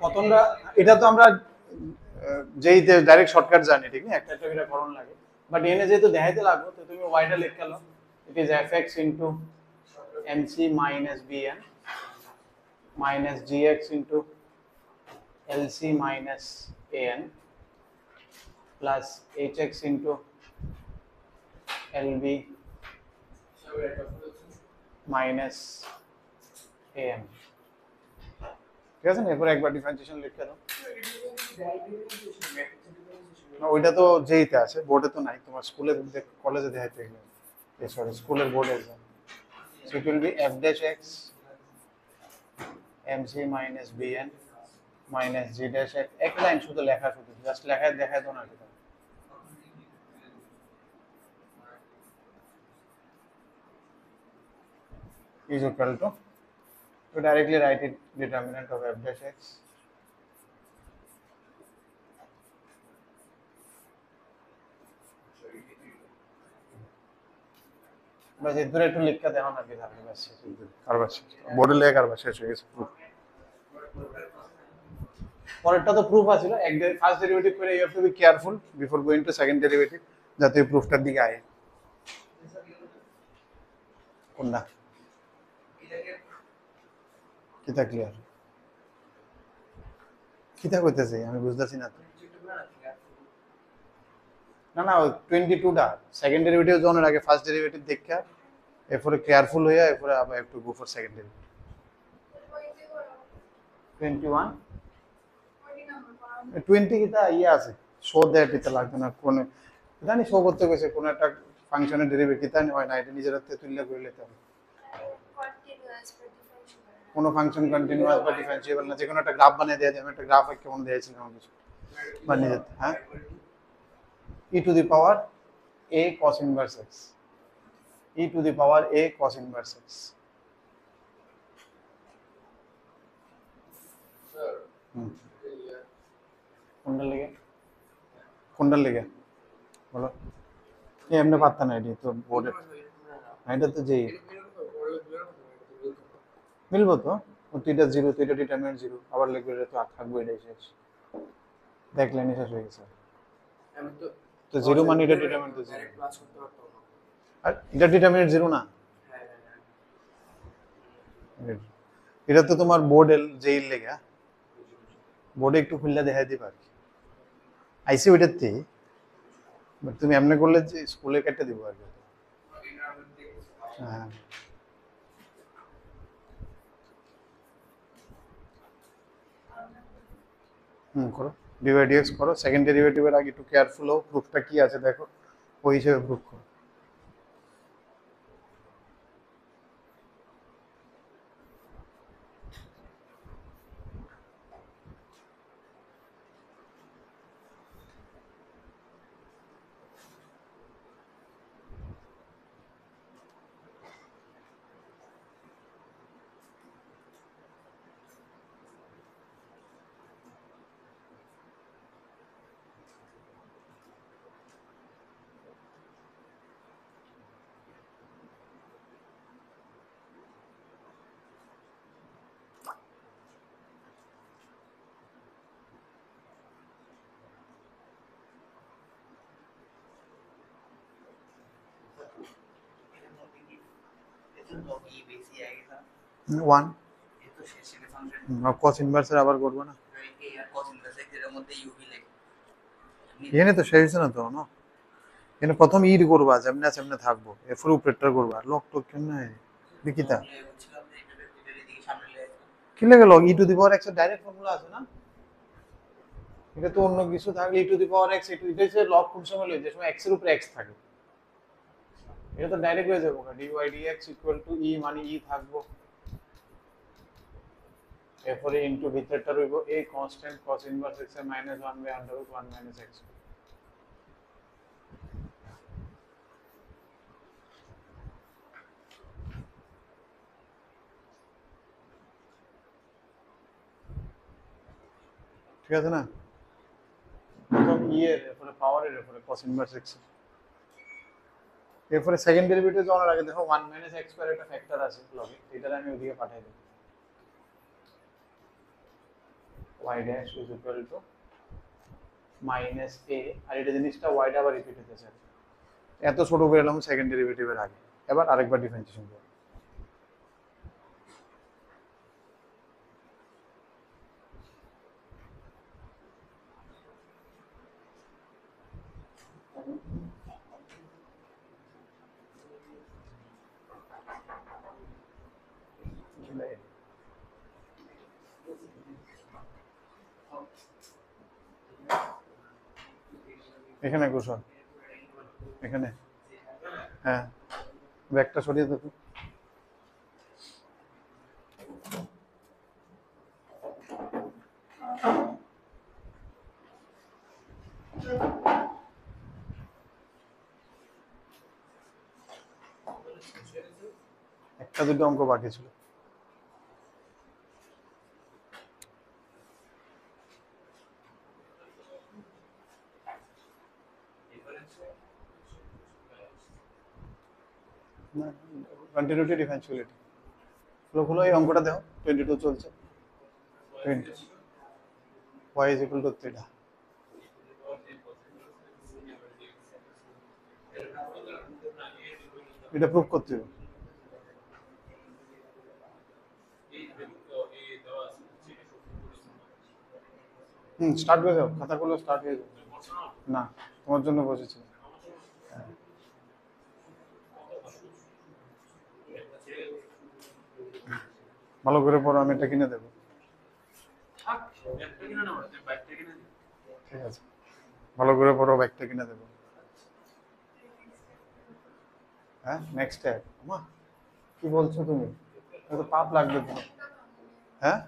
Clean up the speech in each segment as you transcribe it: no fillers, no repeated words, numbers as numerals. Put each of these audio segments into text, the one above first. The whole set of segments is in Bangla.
প্রথমটা এটা তো আমরা যেই ডাইরেক্ট শর্টকাট জানি, ঠিক না, একটা একটা করে করণ লাগে, বাট এনে যেহেতু দেখাইতে লাগবে তো তুমি ওয়াইটা লিখে নাও, it is fx into mc minus bn minus gx into lc minus an plus hx into lb minus am। ঠিক আছে না? এরপর একবার ডিফারেন্সিয়েশন লিখে দাও। না ওইটা তো যেইতে আছে, বোর্ডে তো নাই, তোমার স্কুলে কলেজে দেখাইতে গেলে, সরি স্কুলের বোর্ডে exam. So it will be f dash x mc minus bn minus g dash x, এক লাইন শুধু লেখা, শুধু জাস্ট লেখায় দেখায় দাও না এটা is equal to directly write it determinant of f dash x बस इधर একটু লিখে দাও না, কি থাকবে বাস কারবার শেষ, বোর্ডে লেখা কারবার শেষ হয়ে গেছে। পরেরটা তো প্রুফ আছিল, এক ফার্স্ট ডেরিভেটিভ করে you have to be careful before going to second derivative, যাতে প্রুফটার দিকে আয়। কোনটা কিতা ক্লিয়ার, কিতা কইতেছে আমি বুঝতাছি না তো। না না, 22টা সেকেন্ড ডেরিভেটিভ জনের আগে ফার্স্ট ডেরিভেটিভ দেখা, এরপরে কেয়ারফুল হইয়া এরপরে আবার একটু গো ফর সেকেন্ড ডেরিভেটিভ। 21 20 কিটা ইয়া আছে, শো দ্যাট এটা লাগবে না, কোন জানি শো করতে কইছে কোন একটা ফাংশনের ডেরিভেটিভ কিতা হয় না, এটা নিজের হাতে তুললে করে নিতে হবে। কোন ফাংশন কন্টিনিউয়াস বা ডিফারেন্সিয়েবল না, যে কোনো একটা গ্রাফ বানিয়ে দেয়া যায়। আমি একটা গ্রাফ কেমন দিয়েছিলাম কিছু বানিয়ে দিতে, হ্যাঁ, e to the power a cos inverse x, e to the power a cos inverse x। কোনটা লেগে বলো, এমনি পাত্তা না, এটি তো বোর্ডে, এটা তো যেই মিলবো তো, এটা জিরো তো, এটা ডিটারমিনেন্ট জিরো, আবার লিখবে এটা তো থাকবে, এটাই শেষ, দেখলেনি শেষ হয়ে গেছে। তো জিরো মানে এটা ডিটারমিনেন্ট তো জিরো, আর এটা ডিটারমিনেন্ট জিরো না, এটা তো তোমার বোর্ডের যেই লেগা, বোর্ডে একটু খুললে দেখাই দিবা আর কি, আইসি ওইটাতে, বাট তুমি এমনি করলে যে স্কুলে কেটে দিব আর কি। হ্যাঁ করো, ডিভাইড ডিএক্স করো, সেকেন্ড ডেরিভেটিভের আগে একটু কেয়ারফুল হও, প্রুফটা কি আছে দেখো, ওই হিসেবে প্রুফ করো। ওয়ান cos ইনভার্সের আবার করবো না, এখানে তো শেষ হচ্ছে না তো, না এখানে প্রথম ইড করবা, যেমনি আছে এমনি থাকবো, এরপর উপরেরটা করবা, লক টক কেমন দেখিতা কি লাগে, log E to the power x এর ডাইরেক্ট ফর্মুলা আছে না, এটা তো অন্য কিছু থাকলে ই টু দি পাওয়ার এক্স, এটা হচ্ছে লগ কোন সময় লই, যে সময় এক্স এর উপরে এক্স থাকে, এটা তো ডাইরেক্ট হয়ে যাবে, ডিওয়াই ডিএক্স ইকুয়াল টু ই, মানে ই থাকবো, এরপরে ইনটু ভিতরটা রইব a constant cos inverse x এর -1 বাই √1 - x। ঠিক আছে না, প্রথম ই এর, এরপরে পাওয়ার এর, এরপরে cos ইনভার্স x, এরপরে সেকেন্ড ডেরিভেটিভ যাওয়ার আগে দেখো 1 - x² একটা ফ্যাক্টর আছে লগে, এটা আমি ওদিকে পাঠিয়ে দেব। y dash is equal to minus a, আর এটা জিনিসটা y টা আবার রিপিট হতেছে। এত ছোট করে এলাম সেকেন্ড ডেরিভেটিভের আগে। এবার আরেকবার ডিফারেন্সিয়েশন করব। এখানে কুশল, এখানে, হ্যাঁ ব্যাগটা সরিয়ে দেবো। একটা দুটো অঙ্ক বাকি ছিল। কন্টিনিউটি ডিফারেন্সিয়ালিটি খুলো, এই অঙ্কটা দেখো 22 চলছে। 20 y is equal to theta। এটা প্রুফ করতে হবে। স্টার্ট হয়ে যাও, খাতা খুলো, স্টার্ট হয়ে যাও। না, তোমার জন্য বসেছি। ভালো করে পড়ো, আমি এটা কিনে দেবো। ঠিক আছে, ভালো করে পড়ো, ব্যাগটা কিনে দেবো। হ্যাঁ নেক্সট স্টেপ। মা কি বলছো তুমি? তো পাপ লাগবে তো। হ্যাঁ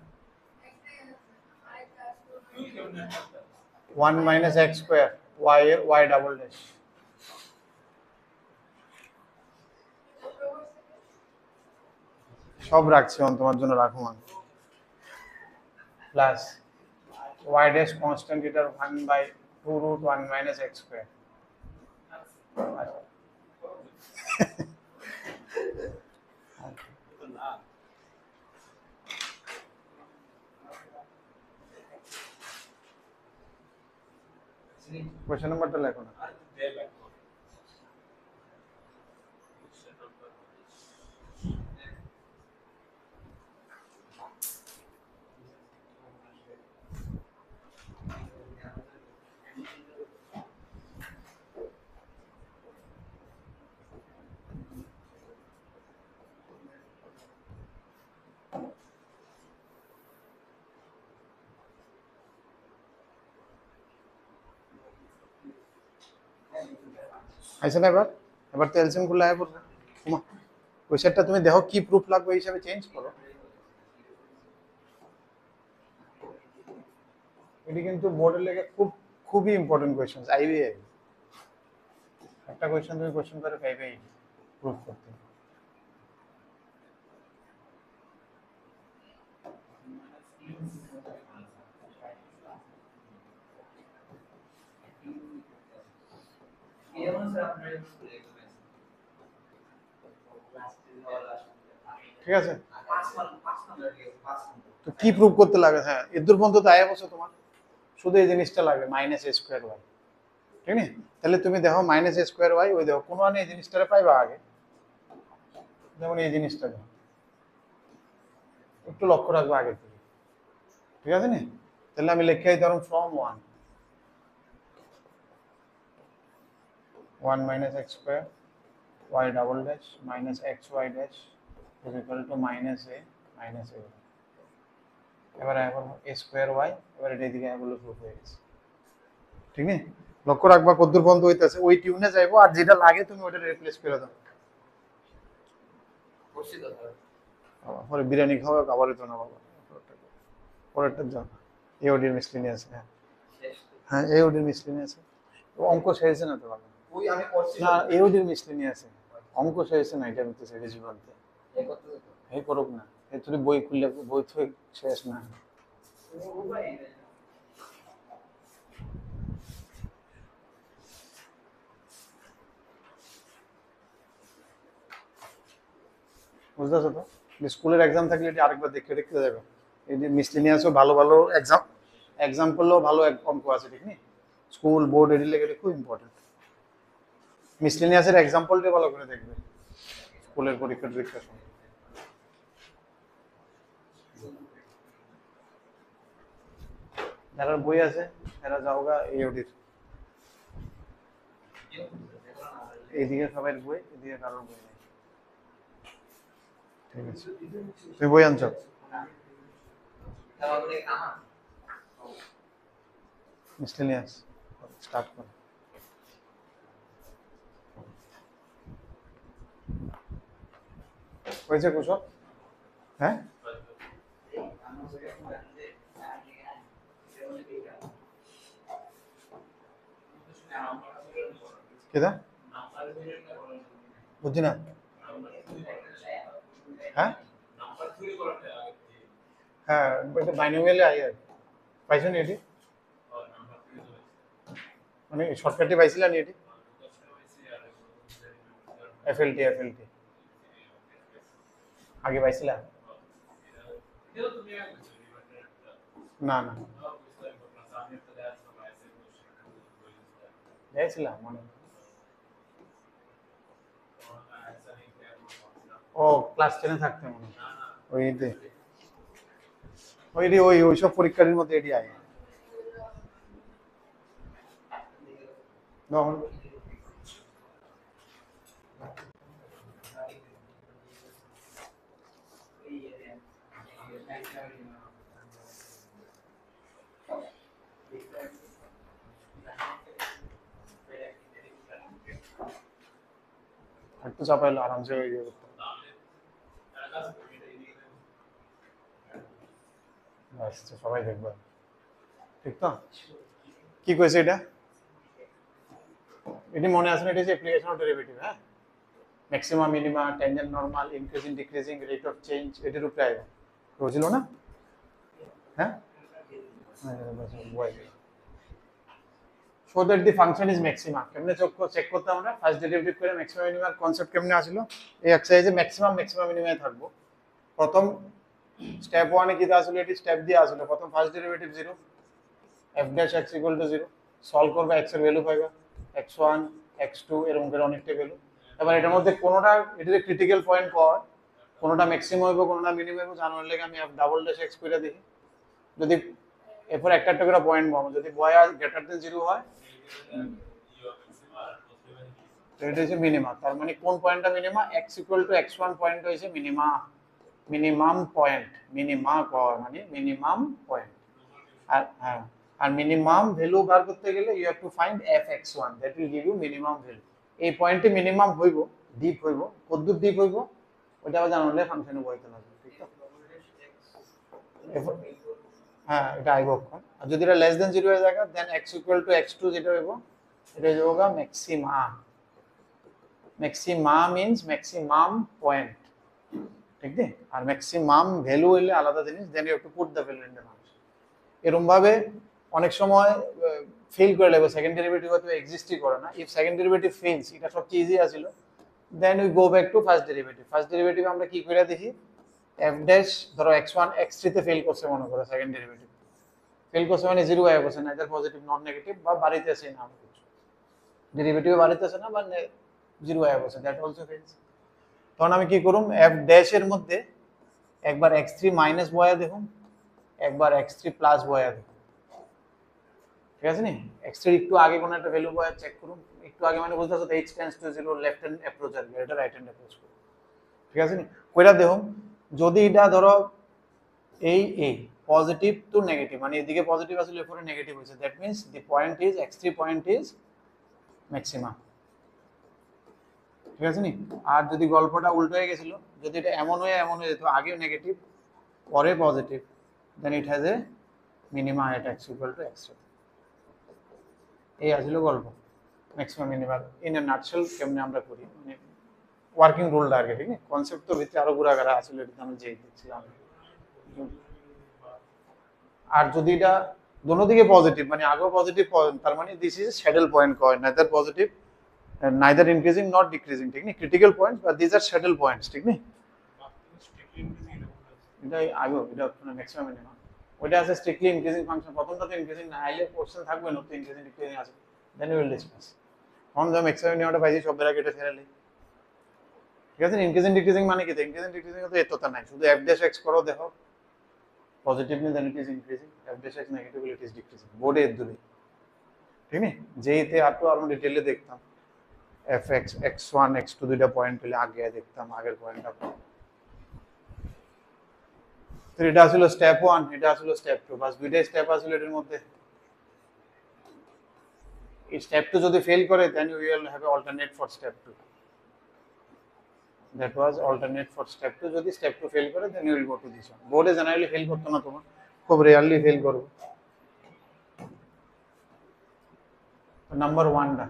1 মাইনাস এক্স স্কোয়ার y এর y ডাবল ড্যাশ। সব রাখছি তোমার জন্য, রাখো মান প্লাস y ড্যাশ কনস্ট্যান্ট, এটার 1/2 root 1 minus x square. Question নাম্বারটা লেখো না। আইসে না এবার? এবার তো এলসিএম গুলো আয় পড়বে। কোশ্চেনটা তুমি দেখো কি প্রুফ লাগবে, এই হিসাবে চেঞ্জ করো। এটি কিন্তু বোর্ডের লেগে খুবই ইম্পর্টেন্ট কোয়েশ্চেন, আইবিআই একটা কোয়েশ্চেন তুমি কোয়েশ্চেন করে পাইবেই প্রুফ করতে। ঠিক আছে, তো কি প্রুফ করতে লাগে? হ্যাঁ এদুর পর্যন্ত তো আয়া বসে তোমার, শুধু এই জিনিসটা লাগবে মাইনাস এ স্কোয়ার ওয়াই। ঠিক না? তাহলে তুমি দেখো মাইনাস এ স্কোয়ার ওয়াই, ওই দেখো কোনো এই জিনিসটা পাইবা আগে, যেমন এই জিনিসটা দেখো, একটু লক্ষ্য রাখবো আগে থেকে। ঠিক আছে না? তাহলে আমি লিখে ধরুন from 1 minus x square y double dash minus x y dash is equal to minus A. এবার এখন এ স্কোয়ার ওয়াই, এবার এটা এদিকে এগুলো প্রুফ হয়ে গেছে। ঠিক আছে, লক্ষ্য রাখবা কদ্দুর বন্ধ হইতেছে, ওই টিউনে যাইবো, আর যেটা লাগে তুমি ওটা রিপ্লেস করে দাও। পরে বিরিয়ানি খাওয়া খাবারের জন্য বাবা, পরেরটার জন্য এওডির মিসলিনি আছে। হ্যাঁ এওডির মিসলিনি আছে, অঙ্ক শেষে না তো বাবা, না এওডির মিসলিনি আছে, অঙ্ক শেষে না, এটা বলতেছে রেজিবলতে এই করুক না, এই তুই বই খুললে বই তো শেষ না। বুঝতেছো তো? স্কুলের এক্সাম থাকলে এটা আরেকবার দেখতে দেখতে যাবে। এই যে মিসলিনিয়াসও ভালো ভালো এক্সাম এক্সাম করলেও ভালো অঙ্ক আছে ঠিক নেই, স্কুল বোর্ড এটি লেগে খুব ইম্পর্টেন্ট। মিসলেনিয়াসের এক্সাম্পলটা ভালো করে দেখবে স্কুলের পরীক্ষা টরীক্ষার সময়। যারা বই আছে এরা যাওগা এওডির, এইদিকে সবাই বই, এদিকে কারোর বই নেই। ঠিক আছে, তুই বই আনছ? মিসলেনিয়াস স্টার্ট কর। হয়েছে কুশল? হ্যাঁ কেদা বুঝছি না। হ্যাঁ হ্যাঁ এটা বাইনোমিয়ালে আই আর পাইছো নি এটি, মানে শর্টকাটে পাইছিলা নি এটি? এফএলটি আগে পাইছিলা? না না যাইছিলাম মানে ও ক্লাস 10 থাকতে মনে ওইতে ওইসব পরীক্ষার মধ্যে এটি আয় তখন একটু চাপাইলো আরামসে হয়ে যাবে। সবাই দেখবে ঠিক তো? কি কইছে এটা? এটি মনে আছে না? এটা হচ্ছে অ্যাপ্লিকেশন অফ ডেরিভেটিভ। হ্যাঁ, maximum minima, tangent normal, increasing decreasing, rate of change, এটির উপরে আইব বুঝলো না? হ্যাঁ, so that the function is maxima. কেমনে চেক করতে আমরা? ফার্স্ট ডেরিভেটিভ করে ম্যাক্সিমাম মিনিমার কনসেপ্ট কেমনে আসলো? এই এক্সারসাইজে ম্যাক্সিমাম মিনিমায় থাকবো। প্রথম স্টেপ 1 এ কি আসলে এটি স্টেপ দিয়ে আসলে প্রথম first derivative 0, f dash x equal to 0, solve করবে, x এর ভ্যালু পাইবা x1 x2 এরকম করে অনেকটা ভ্যালু। এবার এটার মধ্যে কোনটা এটাতে ক্রিটিক্যাল পয়েন্ট কয়, কোনটা ম্যাক্সিমাম হইব কোনটা মিনিমাম হইব জানার লাগে আমি f ডাবল ড্যাশ x করে দেখি। যদি এরপর একটা করে পয়েন্ট পাবো, যদি বয় গ্রেটার দেন 0 হয় এটা হচ্ছে মিনিমা। তার মানে কোন পয়েন্টটা minima? x equal two x1 point হইছে মিনিমা, মিনিমাম পয়েন্ট, মিনিমা কয় মানে মিনিমাম পয়েন্ট। আর হ্যাঁ, আর মিনিমাম ভ্যালু বার করতে গেলে you have to find fx1 that will give you minimum value. এই পয়েন্টে মিনিমাম হইব, ডিপ হইব, কতদূর ডিপ হইব ওটা আবার জানলে ফাংশনে বইতে লাগবে। ঠিক আছে, হ্যাঁ এটা আইব। আর যদি এটা লেস দেন 0 হয়ে যায় দেন x ইকুয়াল টু x2 যেটা হইব এটা হইবগা maxima. Maxima means maximum point, ঠিক আছে? আর ম্যাক্সিমাম ভ্যালু হইলে আলাদা জিনিস, then you have to put the value in the function. এরকম ভাবে অনেক সময় ফেল করে লাগবে, সেকেন্ড ডেরিভেটিভ হয়তো এক্সিস্টই করে না। ইফ সেকেন্ড ডেরিভেটিভ ফেলস, এটা সবচেয়ে ইজি আছিল, then we go back to first derivative. First derivative আমরা কি করে দেখি? f ড্যাশ ধরো x1 x3 তে ফেল করছে মনে করো, সেকেন্ড ডেরিভেটিভ ফেল করছে মানে 0 আয়া করছে, নাইদার পজিটিভ নট নেগেটিভ, বা বাড়িতেছে না কিছু ডেরিভেটিভ বাড়িতেছে না বা 0 আয়া করছে, দ্যাট অলসো ফেলস। তখন আমি কি করুম? f ড্যাশ এর মধ্যে একবার x3 মাইনাস বয়া দেখুন, একবার x3 প্লাস বয়া দেখুন, ঠিক আছে নি? x3 একটু আগে কোন একটা ভ্যালু বয়া চেক করুন, একটু আগে মানে বুঝতেছো তো h tends to 0 left hand approach আর এটা রাইট হ্যান্ড অ্যাপ্রোচ করুন, ঠিক আছে নি? কইরা দেখুন যদি এটা ধরো এই পজিটিভ টু নেগেটিভ, মানে এদিকে পজিটিভ আসলে এরপরে নেগেটিভ হইছে, that means the point is x3 point is maximum, ঠিক আছে নি? আর যদি গল্পটা উল্টো হয়ে গেছিল, যদি এটা এমন হয়ে যেত আগেও নেগেটিভ পরে positive, then it has a minima at x equal to x3। এই আসলে গল্প maximum minimum in a nutshell কেমনে আমরা করি, মানে ওয়ার্কিং রুলটা আর কি, ঠিক আছে? কনসেপ্ট তো ভিতরে আরো ঘোরাঘাড়া আসলে এটা আমি যেই দেখছিলাম। আর যদি এটা দোনো দিকে পজিটিভ, মানে আগেও পজিটিভ, তার মানে দিস ইজ স্যাডেল পয়েন্ট কয়, neither positive neither increasing not decreasing, ঠিক না? ক্রিটিক্যাল পয়েন্টস বা দিস আর স্যাডেল পয়েন্টস, ঠিক না? এটাই আগেও এটা ম্যাক্সিমাম মিনিমাম ওইটা আছে স্ট্রিক্টলি ইনক্রিজিং ফাংশন, প্রথমটা তো ইনক্রিজিং না, আইলে কোশ্চেন থাকবে না তো ইনক্রিজিং ডিক্রিজিং আছে, দেন উইল ডিসকাস। এখন যা ম্যাক্সিমাম নিয়মটা পাইছি সব বেলা কেটে ফেরালি, ঠিক আছে। ইনক্রিজিং ডিক্রিজিং মানে কি? ইনক্রিজিং ডিক্রিজিং তো এতটা নাই, শুধু f ড্যাশ x করো, দেখো পজিটিভ নি then it is increasing, f dash x negative it is decreasing, বোর্ডে এর দূরে, ঠিক না। যেইতে আরো আরো ডিটেইলে দেখতাম fx x1 x2 দুইটা পয়েন্ট পেলে আগে দেখতাম আগের পয়েন্টটা। তো এটা ছিল স্টেপ 1, এটা ছিল স্টেপ 2, বাস দুইটাই স্টেপ আছিল এর মধ্যে। এই স্টেপ 2 যদি ফেল করে then we will have a alternate for step 2, that was alternate for step 2। যদি স্টেপ 2 ফেল করে then you will go to this one. বোর্ডে জেনারেলি ফেল করতো না, তোমার খুব রেয়ারলি ফেল করবে। নাম্বার 1 টা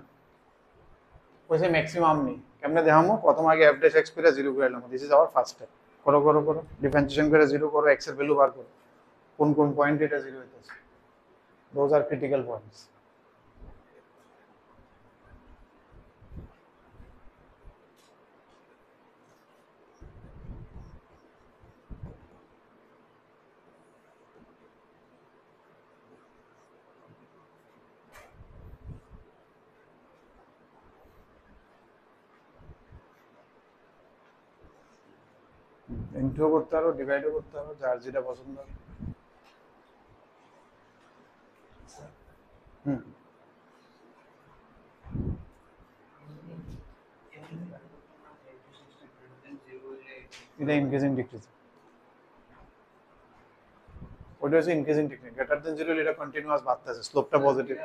কইছে ম্যাক্সিমাম নেই, কেমনে দেখামো? প্রথম আগে f ড্যাশ x করে 0 করে নিলাম, this is our first step. করো করো করো, ডিফারেন্সিয়েশন করে 0 করো, x এর ভ্যালু বার করো, কোন কোন পয়েন্ট এটা 0 হইতেছে, those are critical points. Into করতে পারো, ডিভাইডও করতে পারো, যার যেটা পছন্দ হবে। হুম, এটা ইনক্রিজিং ডিক্রিজিং, ওটা হচ্ছে ইনক্রিজিং ডিক্রিজিং। গ্রেটার দেন 0 এটা কন্টিনিউয়াস বাড়তেছে, স্লোপটা পজিটিভ,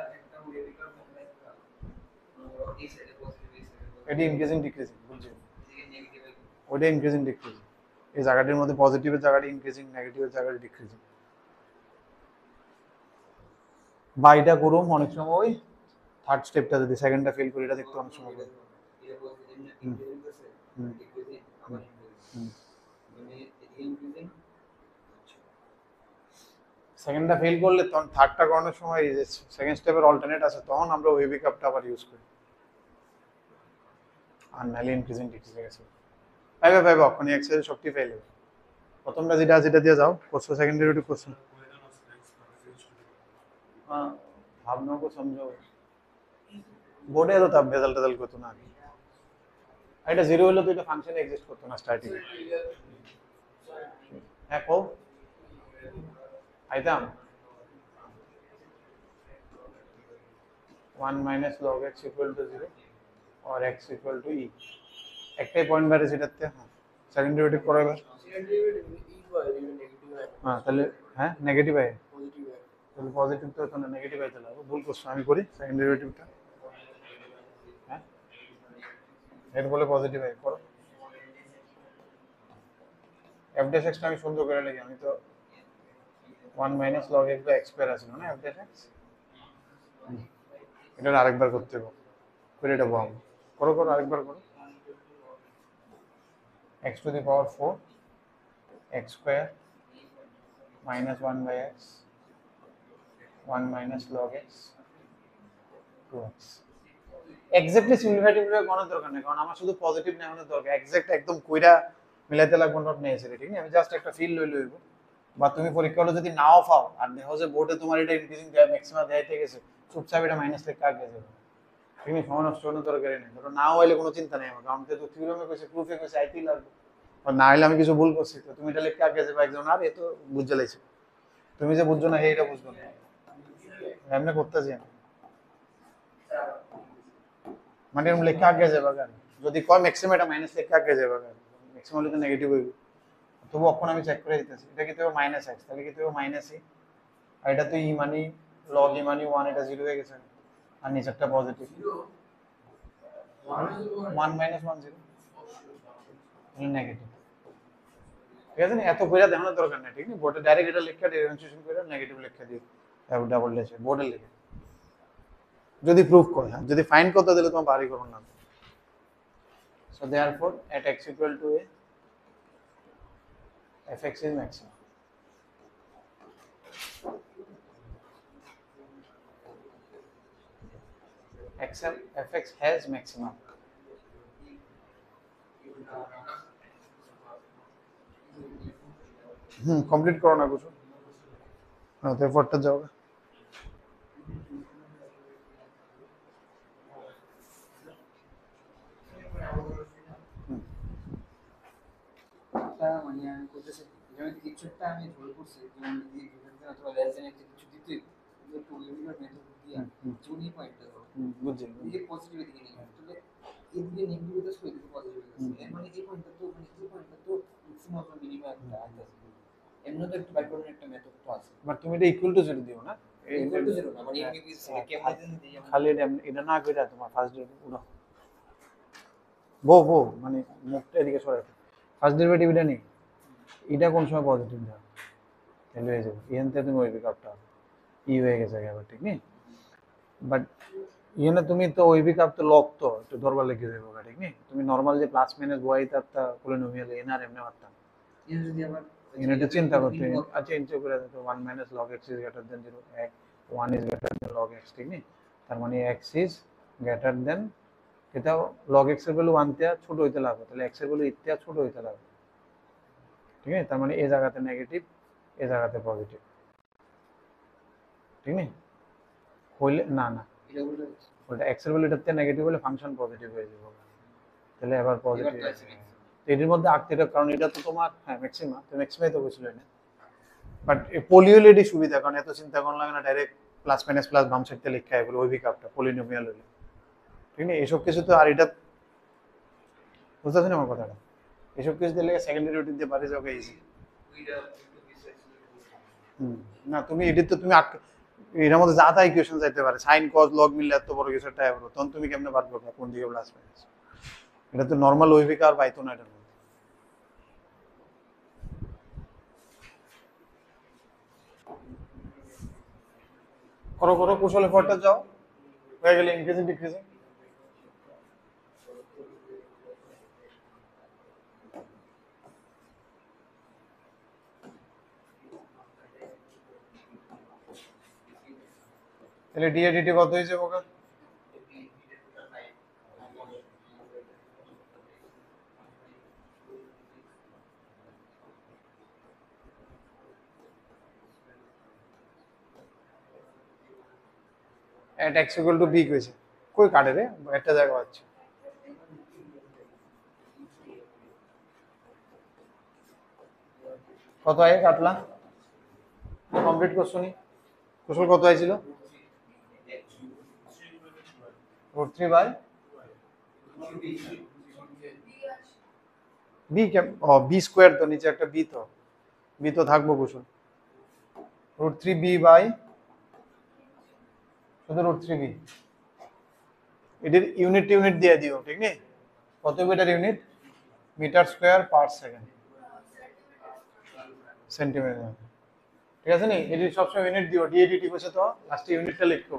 এটা ইনক্রিজিং ডিক্রিজিং, বুঝছি। ওটা ইনক্রিজিং ডিক্রিজিং, এই জায়গাটির মধ্যে পজিটিভের জায়গাটি ইনক্রিজিং, নেগেটিভের জায়গাটি ডিক্রিজিং। বা এটা করুম অনেক সময় ওই থার্ড স্টেপটা যদি সেকেন্ডটা ফেল করি, এটা দেখতে অনেক সময় করে। সেকেন্ডটা ফেল করলে তখন থার্ডটা করানোর সময় এই যে সেকেন্ড স্টেপের অল্টারনেট আছে, তখন আমরা ওয়েবি কাপটা আবার ইউজ করি, আর নাইলে ইনক্রিজিং ডিক্রিজিং আছে। পাইবে পাইবে, ওখানে এক্সারসাইজ শক্তি পাইলে প্রথমটা যেটা যেটা দিয়ে যাও করছো, সেকেন্ড ডেরিভেটিভ করছো। हाँ भावनाओं को समझो, বোর্ডে তো তার ভেজাল টেজাল করতো না, এটা জিরো হলে তো এটা ফাংশনে এক্সিস্ট করতো না স্টার্টিং। হ্যাঁ কো আইতাম 1 minus log x equal two 0 और x ইকুয়াল টু e, একটাই পয়েন্ট বাইরে যেটাতে। হ্যাঁ সেকেন্ড ডেরিভেটিভ করো এবার। হ্যাঁ তাহলে হ্যাঁ নেগেটিভ আয়, তাহলে পজিটিভ তো এখানে নেগেটিভ আয়, তাহলে ভুল করছো, আমি করি সেকেন্ড ডেরিভেটিভটা। হ্যাঁ এর বলে পজিটিভ আয় করো, f ড্যাশ x টা আমি সুন্দর করে লিখি, আমি তো 1 মাইনাস log x বা x স্কয়ার আছে না f ড্যাশ x, এটা আরেকবার করতে হবে, করে এটা বল করো করো আরেকবার করো। x to the power 4 x square minus 1 by x 1 minus log x 2x। Exactly simplified করে গণনার দরকার নেই, কারণ আমার শুধু পজিটিভ নেওয়ার দরকার, এক্স্যাক্ট একদম কইরা মিলাইতে লাগবে নট নেসেসারি, ঠিক আছে। আমি জাস্ট একটা ফিল লইব, বা তুমি পরীক্ষা হলে যদি নাও পাও আর দেখো যে বোর্ডে তোমার এটা ইনক্রিজিং দেয় ম্যাক্সিমাম দেয়াইতে গেছে, চুপচাপ এটা মাইনাস লেখা আগে যাবে, ঠিক আছে। সময় নষ্ট করার দরকার নেই, ধরো নাও হইলে কোনো চিন্তা নেই আমার, কারণ তো থিওরিমে কইছে প্রুফে কইছে আইতেই লাগবে, আর না হলে আমি কিছু ভুল করছি তো তুমি এটা লেখা আগে যাবে, একজন আর এ তো বুঝতে লাইছে, তুমি যে বুঝছো না এটা বুঝবো না, এমনি করতেছি আমি, মানে এরকম লেখা আগে যাবে, যদি কয় ম্যাক্সিমাম এটা মাইনাস লেখা আগে যাবে, ম্যাক্সিমাম হলে তো নেগেটিভ হইবে, তবু এখন আমি চেক করে দিতেছি, এটা কি তো মাইনাস x, তাহলে কি তো মাইনাস e, আর এটা তো e মানে log e মানে 1, এটা 0 হয়ে গেছে, আর নিচেরটা পজিটিভ 1 মাইনাস 1 0 নেগেটিভ, ঠিক আছে না। এত কইরা দেখানোর দরকার নেই, ঠিক না। বোর্ডে ডাইরেক্ট এটা লেখা ডিফারেন্সিয়েশন করে নেগেটিভ লেখা দিই, ডাবল ড্যাশ বোর্ডে লিখে যদি প্রুফ করে, হ্যাঁ যদি ফাইন্ড করতে দিলে তোমার বাড়ি করুন না। So therefore at x equal to a fx is maximum, fx has maximum। Complete করো না কিছু। তো এফোর্টটা যাও। মানে আমি করতেছি যেমন কিছু একটা আমি ধরে করছি যেমন যদি অথবা লেস দেন একটা কিছু দিতে একটু লিমিটার মেথড দিয়া জুনি পয়েন্টটা ধরো বুঝছি এই যে পজিটিভ দিকে নিয়ে তাহলে এই দিকে নেগেটিভ তো সই দিকে পজিটিভ আছে এর মানে এই পয়েন্টটা তো মানে এই পয়েন্টটা তো ম্যাক্সিমাম মিনিমাম একটা আইতাছে এমন তো একটা বাইকরনের একটা মেথড তো আছে বাট তুমি এটা ইকুয়াল টু জিরো দিও না, ইকুয়াল টু জিরো না মানে এমনি কি কেমনে দিই খালি এটা না কইরা তোমার ফার্স্ট ডেরিভেটিভ উড়ো বো মানে মুখটা এদিকে সরাই ফার্স্ট ডেরিভেটিভ এটা নেই, এটা কোন সময় পজিটিভ দাও তাহলে হয়ে যাবে এখান থেকে তুমি ওই পিকআপটা ই হয়ে গেছে এবার ঠিক নেই। বাট এখানে তুমি তো ওই পিকআপ তো লক তো একটু ধরবার লেগে যাবে ঠিক নেই, তুমি নর্মাল যে প্লাস মাইনাস ওয়াই তারটা পলিনোমিয়াল এন আর এমনি পারতাম এর যদি আবার ইউনিটে চিন্তা করতে আচ্ছা ইনটু করে দিতে 1 minus log x is greater than 0 এক 1 is greater then log x ঠিক নেই, তার মানে x ইজ গ্রেটার দেন এটা log x এর ভ্যালু 1 তে ছোট হইতে লাগবে তাহলে x এর ভ্যালু ইতে ছোট হইতে লাগবে ঠিক আছে, তার মানে এই জায়গাতে নেগেটিভ এই জায়গাতে পজিটিভ ঠিক নেই হইলে না না এটা বলে ওটা x এর ভ্যালু এটাতে নেগেটিভ হলে ফাংশন পজিটিভ হয়ে যাবে তাহলে আবার পজিটিভ এর মধ্যে আঁকতে কারণ এটা তো তোমার হ্যাঁ ম্যাক্সিমা তো ম্যাক্সিমাই তো বুঝলো না বাট পলিওলেডি সুবিধা কারণ এত চিন্তা করা লাগে না ডাইরেক্ট প্লাস মাইনাস প্লাস বাম সাইডতে লিখা হয় বলে ওই পিকআপটা পলিনোমিয়াল হলে ঠিক না এসব কিছু তো আর এটা বুঝতেছেন আমার কথাটা এসব কিছু দিলে সেকেন্ডারি রুটিন দিয়ে বাড়ি যাওয়া ইজি না তুমি এডিট তো তুমি এর মধ্যে যা তা ইকুয়েশন যাইতে পারে সাইন কজ লগ মিললে এত বড় কিছু একটা হলো তখন তুমি কেমনে পারবে কোন দিকে প্লাস মাইনাস এটা তো নর্মাল ওই পিক আর পাইতো না এটার মধ্যে করো করো কুশল এফোর্টটা যাও হয়ে গেলে ইনক্রিজিং ডিক্রিজিং তাহলে ডিএডিটি কত হয়েছে বোকা at x equal to b কইছে কই কাটে রে একটা জায়গা আছে কত আগে কাটলা কমপ্লিট করছো নি কুশল কত আইছিল √3 বাই বি কেম ও বি স্কয়ার তো নিচে একটা বি তো থাকবো কুশল √3 বি বাই শুধু √3 বি এটার ইউনিট দিয়ে দিও ঠিক নেই কত metre unit metre square per second centimetre ঠিক আছে নি এটি সবসময় ইউনিট দিও ডিএডিটি কইছে তো লাস্টে ইউনিটটা লিখো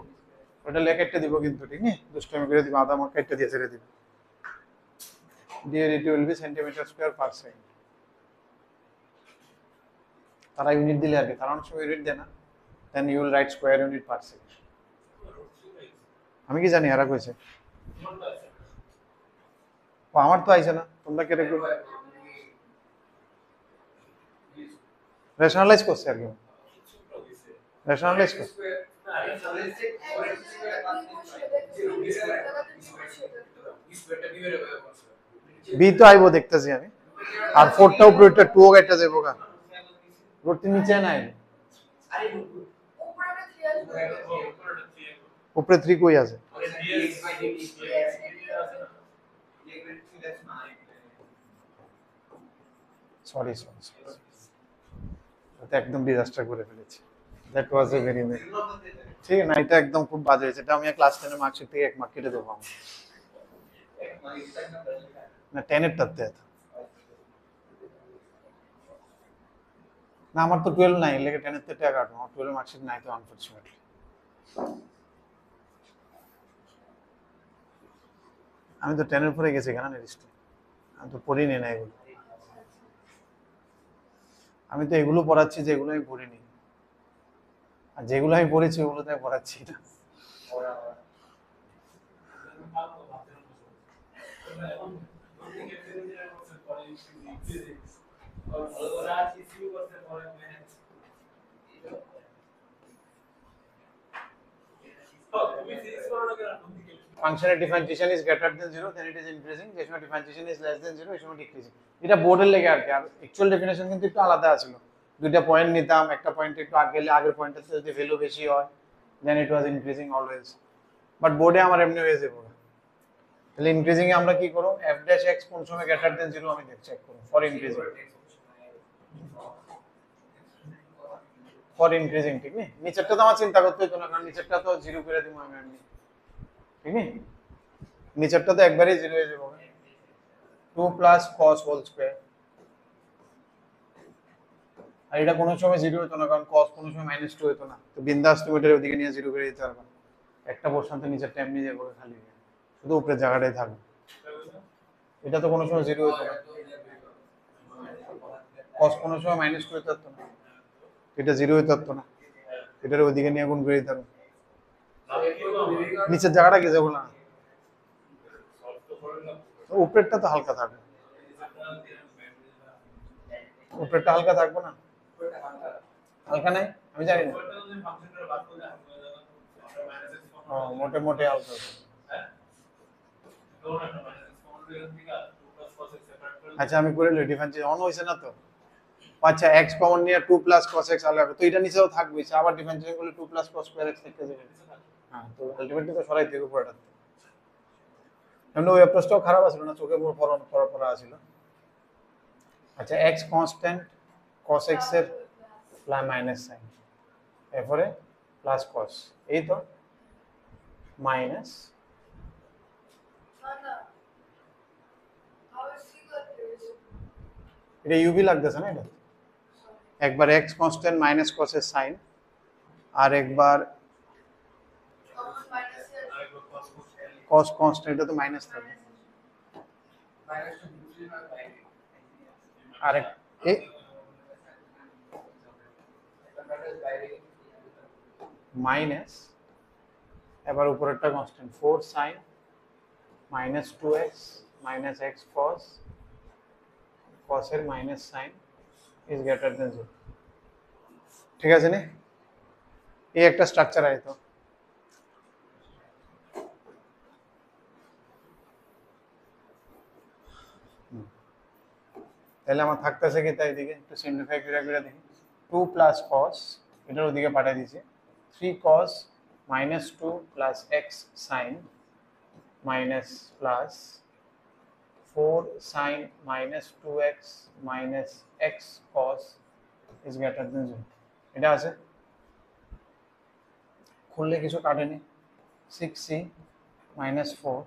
ওটা লেখা একটা দিব কিন্তু ঠিক নেই দুষ্টামি করে দিব আধা মার্ক একটা দিয়ে ছেড়ে দিব D A D T will be centimetre square per second তারা ইউনিট দিলে আর কি তারা অনেক সময় ইউনিট দেয় না then you will write square unit per second আমি কি জানি এরা কইছে ও আমার তো আইছে না তোমরা কে রেখো রেশনালাইজ করছে আর কি রেশনালাইজ করছে বি তো আইবো দেখতেছি আমি আর 4টা উপরে একটা 2 ও একটা যাবো গা রোডটি নিচে না আইবো উপরে 3 কই আছে সরি এটা একদম ডিজাস্টার করে ফেলেছি that was a very miss ঠিক না এটা একদম খুব বাজে হয়েছে এটা আমি ক্লাস 10 এর মার্কশিট থেকে 1 মার্ক কেটে দেবো না 10 এর টাতে না আমার তো 12 নাই লেগে 10 এর তে টাকা কাটবো 12 মার্কশিট নাই তো আনফরচুনেটলি আমি তো 10 এর পরে গেছি কেন লিস্টে আমি তো পড়িনি না এগুলো আমি তো এগুলো পড়াচ্ছি যেগুলো আমি পড়িনি আর যেগুলো আমি পড়েছি ওগুলো তো আমি পড়াচ্ছি না ফাংশনের differentiation is greater than 0 then it is increasing, যে সময় ডিফারেন্সিয়েশন ইজ লেস দেন 0 এই সময় ডিক্রিজিং। এটা বোর্ডের লেগে আর কি, আর অ্যাকচুয়াল ডেফিনেশন কিন্তু একটু আলাদা ছিল। দুইটা পয়েন্ট নিতাম, একটা পয়েন্ট একটু আগে গেলে আগের পয়েন্টটাতে যদি ভ্যালু বেশি হয় দেন ইট ওয়াজ ইনক্রিজিং অলওয়েজ। বাট বোর্ডে আমার এমনি হয়ে যাবে। তাহলে ইনক্রিজিং এ আমরা কি করব, f ড্যাশ x কোন সময় গ্রেটার দেন 0 আমি চেক করব ফর ইনক্রিজিং। ফর ইনক্রিজিং ঠিক নেই, নিচেরটা তো আমার চিন্তা করতে হতো না, কারণ নিচেরটা তো 0 করে দিব আমি এমনি, ঠিক নেই? নিচেরটা তো একবারই 0 হয়ে যাবে, 2 প্লাস cos হোল স্কয়ার। আর এটা কোনো সময় 0 হতো না, কারণ cos কোনো সময় -2 হতো না, তো বিন্দাস তুমি এটার ওদিকে নিয়ে 0 করে দিতে পারবা। একটা পোরশন তো নিচেরটা এমনি যাবে খালি, শুধু উপরের জায়গাটাই থাকবে। এটা তো কোনো সময় 0 হতো না, cos কোনো সময় -2 হতে পারতো না, এটা 0 হতে পারতো না, এটার ওদিকে নিয়ে গুণ করে দিতে পারবো। নিচের জায়গাটা কি যাবো না, উপরেরটা তো হালকা থাকবে, উপরেরটা হালকা থাকবো না, হালকা নাই আমি জানি না, ও মোটে মোটে হালকা হবে। আচ্ছা আমি করে লই, ডিফারেন্সিয়েশন অন হইছে না তো। আচ্ছা x কমন নিয়ে 2 প্লাস cos x আলাদা, তো এটা নিচেও থাকবে, আবার ডিফারেন্সিয়েশন করলে 2 প্লাস cos স্কয়ার x থেকে যাবে। হ্যাঁ, তো আলটিমেটলি তো সরাই থেকে উপরেটা, এমন ওই অ্যাপ্রোচটাও খারাপ আছিল না, চোখে পড়া ছিল। আচ্ছা x কনস্ট্যান্ট cos x এর প্লাস মাইনাস সাইন, এরপরে প্লাস cos, এই তো মাইনাস এটা ইউভি লাগতেছে না, এটা একবার x কনস্ট্যান্ট মাইনাস cos এর সাইন, আর একবার cos কনস্ট্যান্ট, এটা তো মাইনাস থাকবে, আর এই মাইনাস, এবার উপরেরটা constant 4 sin minus 2x minus x cos এর minus sine is greater than 0। ঠিক আছে না, এই একটা স্ট্রাকচার আইতো। তাহলে আমার থাকতেছে কি, তাই দিকে একটু সিম্পলিফাই করে দেখি, 2 প্লাস cos এটার ওদিকে পাঠিয়ে দিয়েছি, 3 cos minus 2 plus x sin minus plus 4 sin minus 2x minus x cos is greater than 0। এটা আছে, খুললে কিছু কাটেনি, 6c minus 4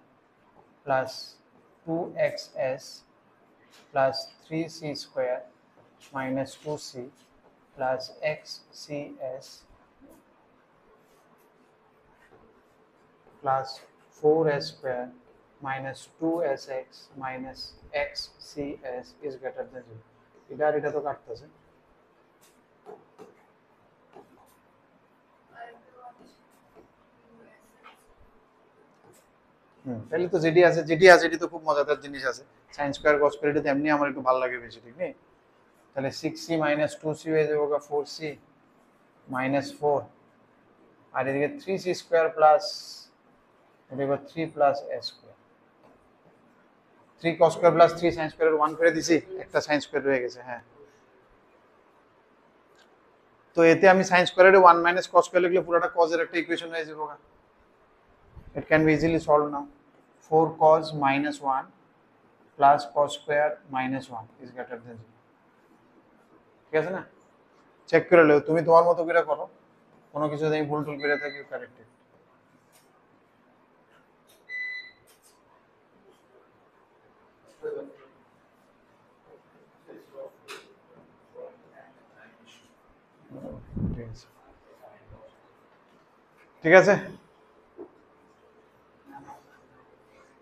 plus 2xs plus 3c square minus 2c plus xcs plus 4s square minus 2sx minus xcs is greater than 0। এটা আর এটা তো কাটতেছে, তাহলে তো যেটি আছে এটি তো খুব মজাদার জিনিস আছে, sin স্কয়ার cos স্কয়ার, এটা তো এমনি আমার একটু ভালো লাগে বেশি, ঠিক নেই? তাহলে 6c minus 2c হয়ে যাবে 4c minus 4, আর এদিকে 3c স্কয়ার প্লাস এটা 3 plus s square, 3 cos square plus 3 sin স্কয়ারের 1 করে দিছি, একটা sin স্কয়ার রয়ে গেছে। হ্যাঁ, তো এতে আমি sin স্কয়ারের 1 minus cos স্কয়ার লিখলে পুরোটা cos এর একটা ইকুয়েশন হয়ে যাবে। It can be easily solved now. 4 cos minus 1 plus cos square minus 1 is greater than 0। ঠিক আছে না, চেক করে লো, তুমি তোমার মতো করে করো, কোনো কিছু যদি ভুল টুল করে থাকি কারেক্ট। ঠিক আছে,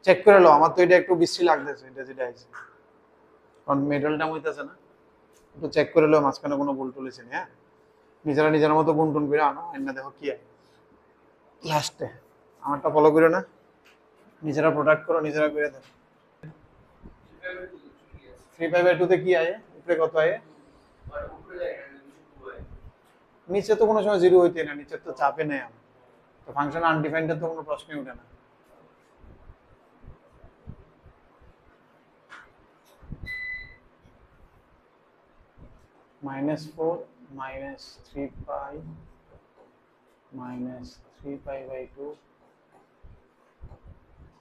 চেক করে লো, আমার তো এটা একটু বিশ্রী লাগতেছে, এটা যেটা আছে, কারণ মেডালটা হইতেছে না, একটু চেক করে লো মাঝখানে কোনো ভুল টুলেছে না। হ্যাঁ, নিজেরা নিজের মতো গুণ টুন করে আনো, এনে দেখো কি হয় লাস্টে। আমারটা ফলো করো না, নিজেরা প্রোডাক্ট করো, নিজেরা করে দেখো। 3/2 তে কি আয়, উপরে কত আয়, নিচে তো কোনো সময় 0 হইতে না, নিচে তো চাপে নেই আমার, তো তো ফাংশন আনডিফাইন্ডের তো কোনো প্রশ্নই ওঠে না। -4 -3 pi -3 pi/2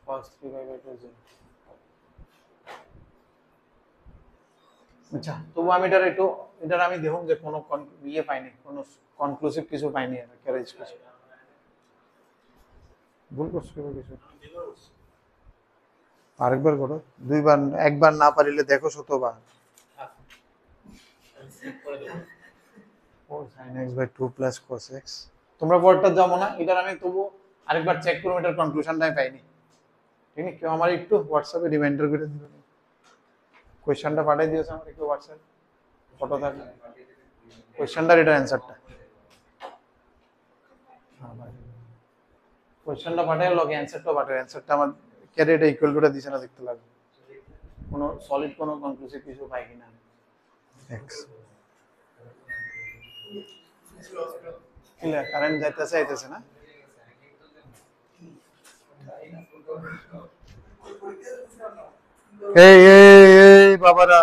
cos 3 pi/2 0। আচ্ছা, তবু আমি এটার আমি দেখুন যে কোনো ইয়ে পাইনি, কোনো কনক্লুসিভ কিছু পাইনি, ক্যারেজ কিছু ভুল করছি কিছু। আরেকবার করো, দুইবার, একবার না পারিলে দেখো শতবার। 4 sin x/2 plus cos x। তোমরা পরেরটা যাবো না, এটার আমি তবু আরেকবার চেক করব, এটার কনক্লুশনটা আমি পাইনি। ঠিক আছে, কেউ আমার একটু হোয়াটসঅ্যাপে রিমাইন্ডার করে দিবেন, কোয়েশ্চেনটা পাঠিয়ে দিয়েছে আমার একটু হোয়াটসঅ্যাপ ফটো থাকলে, কোয়েশ্চেনটার এটার অ্যান্সারটা, কোয়েশ্চেনটা পাঠিয়ে লগে অ্যান্সারটা পাঠিয়ে, অ্যান্সারটা আমার ক্যারে এটা ইকুয়াল টুটা দিছে না দেখতে লাগবে, কোনো সলিড কোনো কনক্লুসিভ কিছু পাই কিনা। এক্স ক্লিয়ার, কারেন্ট যাইতেছে আইতেছে না। এই এই এই বাবারা,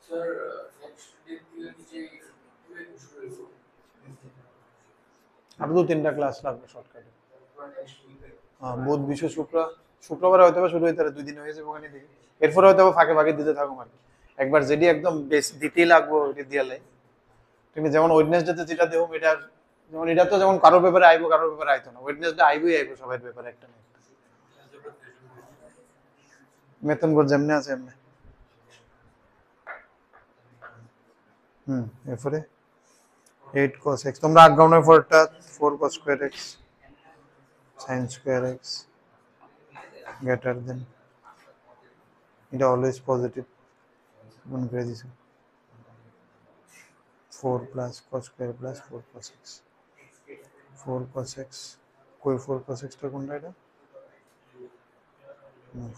স্যার নেক্সট ডে থেকে যে শুরু হইব আর 2-3টা ক্লাস লাগবে শর্টকাটে। হ্যাঁ, বুধ বিশ্ব শুক্রবার হয়তো বা শুরু হইতে পারে, 2 দিন হয়ে যাবে ওখানে দিকে, এরপরে হয়তো ফাঁকে ফাঁকে দিতে থাকুম আর কি। একবার যেটি একদম বেশ দিতেই লাগবো ওইটি দিয়ালে, তুমি যেমন ওয়েডনেসডেতে যেটা দেবো, এটা যেমন এটা তো যেমন কারোর ব্যাপারে আইবো, কারোর ব্যাপারে আইতো না, ওয়েডনেসডে আইবো সবার ব্যাপারে একটা না একটা। বেতন বোর্ড যেমনি আছে এমনি। এরপরে 8 cos x, তোমরা আগাউনের পরটা 4 cos square x sin square x greater than, এটা অলওয়েজ পজিটিভ গুণ করে দিছে, 4 plus cos square plus 4 cos x, 4 cos x, কই 4 cos x টা কোনটা, এটা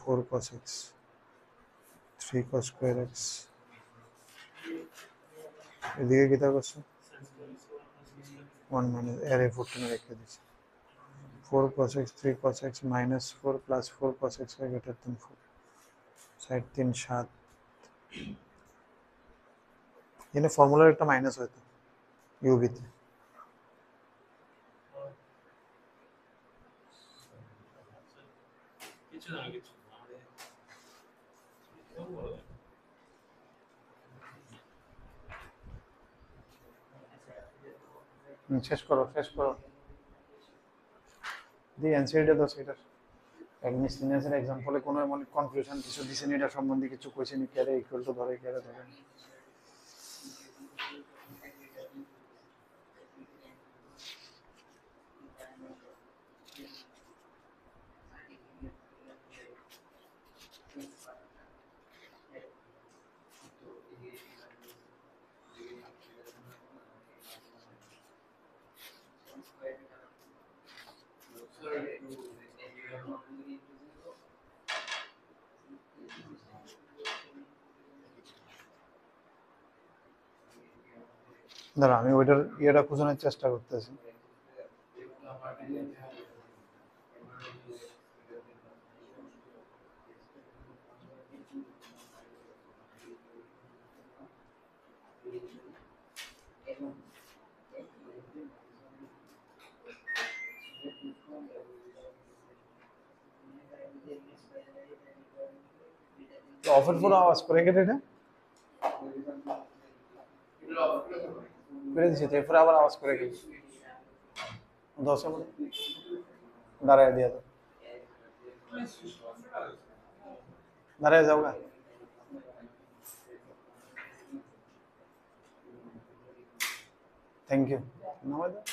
4 cos x 3 cos square x, এদিকে কি তা করছো 1 minus array 14 রেখে দিছি, 4 cos x 3 cos x minus 4 plus 4 cos x greater than 4, side 3 7, এখানে ফর্মুলার একটা মাইনাস হয়তো ইউভিতে। শেষ করো দি এনসিআরটি তো সেটার মিসলিনিয়াসের এক্সাম্পলে কোনো এমন কনফিউশন কিছু দিছেনি, এটা সম্বন্ধে কিছু কোয়েশ্চেন ক্যারে ইকুয়াল টু ধরে ক্যারে ধরে। দাঁড়া, আমি ওইটার ইয়েটা খোঁজানোর চেষ্টা করতেছি। অফের পুরো আওয়াজ করে কেটে এটা করে দিচ্ছি, এরপরে আবার আওয়াজ করে গেছি 10 মিনিট দাঁড়ায় দিয়ে তো দাঁড়ায় যাও গা। থ্যাংক ইউ, নামাই দাও।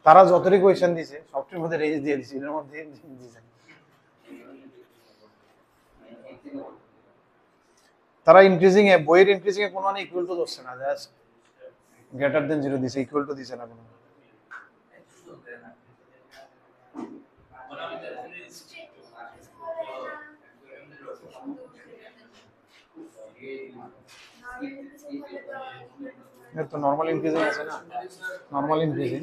তারা যতটি কোয়েশ্চেন দিছে সবটির মধ্যে রেঞ্জ দিয়ে দিছে, এর মধ্যে দিছে। তারা ইনক্রিজিং এ বইয়ের ইনক্রিজিং এ কোনো মানে ইকুয়াল টু ধরছে না, জাস্ট গ্রেটার দেন 0 দিছে, ইকুয়াল টু দিছে না কোনো। এর তো নরমাল ইনক্রিজিং আছে না, নরমাল ইনক্রিজিং,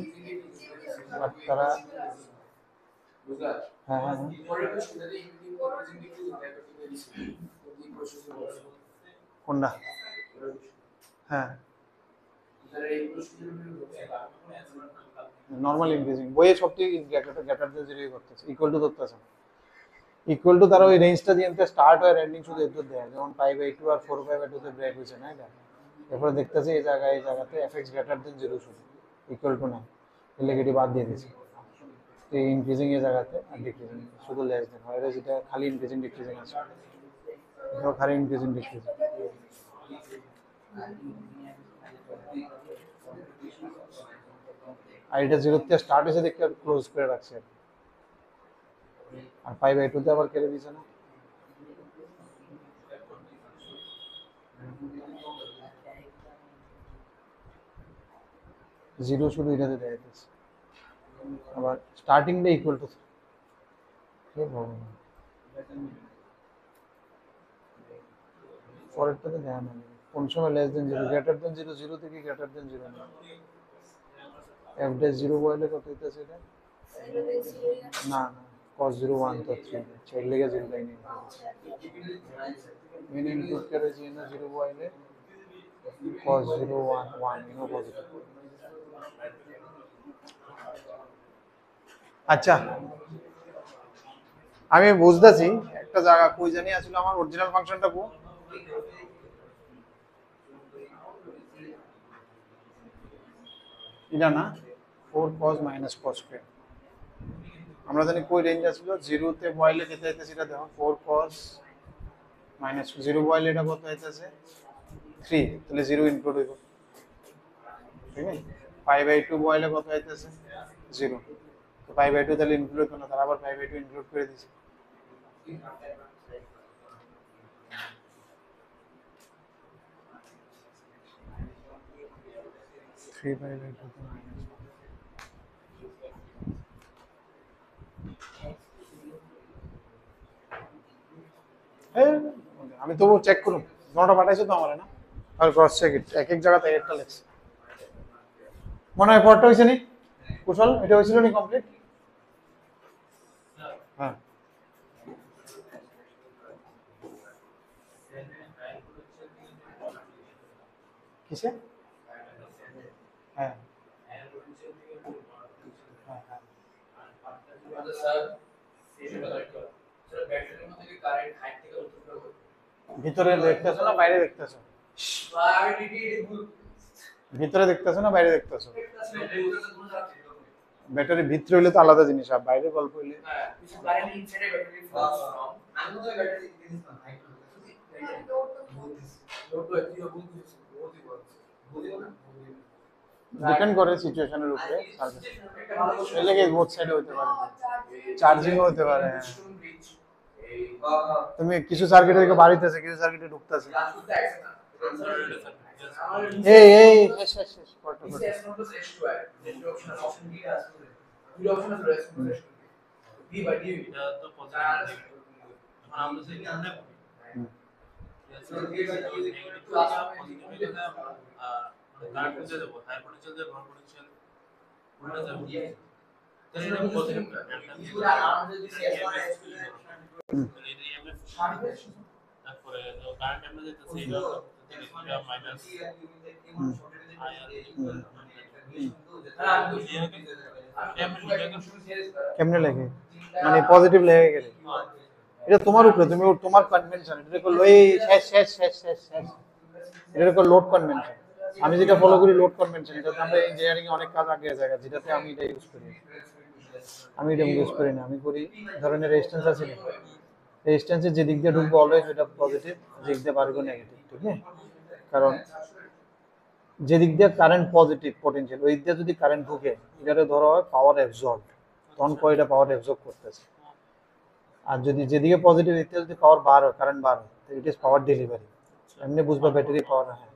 বাট তারা হ্যাঁ হ্যাঁ হ্যাঁ। কোনটা? হ্যাঁ নরমাল ইনক্রিজিং বইয়ে সবথেকে গ্রেটার দেন 0 করতেছে, ইকুয়াল টু ধরতেছে। ইকুয়াল টু তারা ওই রেঞ্জটা দিয়ে স্টার্ট হয় এন্ডিং শুধু এত দেয়, যেমন 5/2 আর 4/2 তে ব্রেক হইছে না এটা। এরপর দেখতেছে এই জায়গাতে fx গ্রেটার দেন 0 শুধু, ইকুয়াল টু না, নেগেটিভ বাদ দিয়ে দিছে। এই ইনক্রিজিং এর জায়গাতে আর ডিক্রিজিং শুধু লেস দেন হয়, যেটা খালি ইনক্রিজিং ডিক্রিজিং আছে, এটা খালি ইনক্রিজিং ডিক্রিজিং। আর এটা 0 তে স্টার্ট হয়েছে দেখে ক্লোজ করে রাখছে, আর 5/2 তে আবার কেটে দিছে না। জিরো শুধু এটাতে দেয়া যাচ্ছে, আবার স্টার্টিং টা ইকুয়াল টু কে ভগবান, পরেরটাতে দেয়া না কোন সময় লেস দেন 0 গ্রেটার দেন 0 0 থেকে গ্রেটার দেন 0 না। f dash 0 বলে কত হইতাছে এটা? না না cos 0 1 তো 3 ছেড়ে লেগে 0 লাইনে মেন ইনপুট করে যে না 0 বলে cos 0 1 1 ইনো পজিটিভ। আচ্ছা আমি বুঝতেছি একটা জায়গা কই জানি আছিল আমার অরিজিনাল ফাংশনটা কো, এটা না 4 cos minus cos square, আমরা জানি কই রেঞ্জ আছিল 0 তে বয়লে যেতে হইতাছে, এটা দেখো 4 cos minus 0 বয়লে এটা কত হইতাছে 3, তাহলে 0 ইনক্লুড হইব, ঠিক আছে। 5/2 বয়লে কত হইতাছে 0, তো 5/2 তাহলে ইনক্লুড হতো না, তারা আবার 5/2 ইনক্লুড করে দিয়েছে। আমি তবু চেক করুন, নোটা পাঠাইছো তো আমার না, আর ক্রস চেক ইট, এক এক জায়গাতে একটা লেখছে মনে হয়। পড়টা হইছে নি কুশল, এটা হইছিল নি কমপ্লিট? হ্যাঁ কিসে? হ্যাঁ ভিতরে দেখতেছো না বাইরে দেখতেছো? ভিতরে দেখতেছো না বাইরে দেখতেছো? ব্যাটারি ভিতরে হইলে তো আলাদা জিনিস, আর বাইরে গল্প হইলে ডিপেন্ড করে সিচুয়েশনের উপরে, এর লাগে বোথ সাইডে হতে পারে, চার্জিং হতে পারে। তুমি কিছু সার্কিটে থেকে বাড়িতেছে, কিছু সার্কিটে ঢুকতেছে। এই এই শেষ শেষ শেষ পড়তে পড়তে তারপরে কারেন্ট আমরা যেতেছি এটা মাইনাস কেমনে লেগে মানে পজিটিভ লেগে গেলে এটা তোমার উপরে, তুমি তোমার কনভেনশন, এটা কো লই শেষ শেষ শেষ শেষ শেষ, এটা কো লোড কনভেনশন। আমি যেটা ফলো করি লোড কনভেনশন, এটা আমরা ইঞ্জিনিয়ারিং এ অনেক কাজ আগে জায়গা যেটাতে আমি এটা ইউজ করি। আমি এটা ইউজ করি না, আমি করি ধরনের রেজিস্ট্যান্স আছে না, রেজিস্ট্যান্সের যে দিক দিয়ে ঢুকবো অলওয়েজ এটা পজিটিভ, যে দিক দিয়ে পারবো নেগেটিভ, ঠিক আছে। কারণ যেদিক দিয়ে কারেন্ট পজিটিভ পোটেনশিয়াল ওই দিক দিয়ে যদি কারেন্ট ঢুকে এটারে ধরা হয় পাওয়ার অ্যাবজর্ব, তখন কয়টা পাওয়ার অ্যাবজর্ব করতেছে। আর যদি যেদিকে পজিটিভ দিক থেকে যদি পাওয়ার বার হয়, কারেন্ট বার হয়, ইট ইজ পাওয়ার ডেলিভারি। এমনি বুঝবা ব্যাটারি পাওয়ার। হ্যাঁ,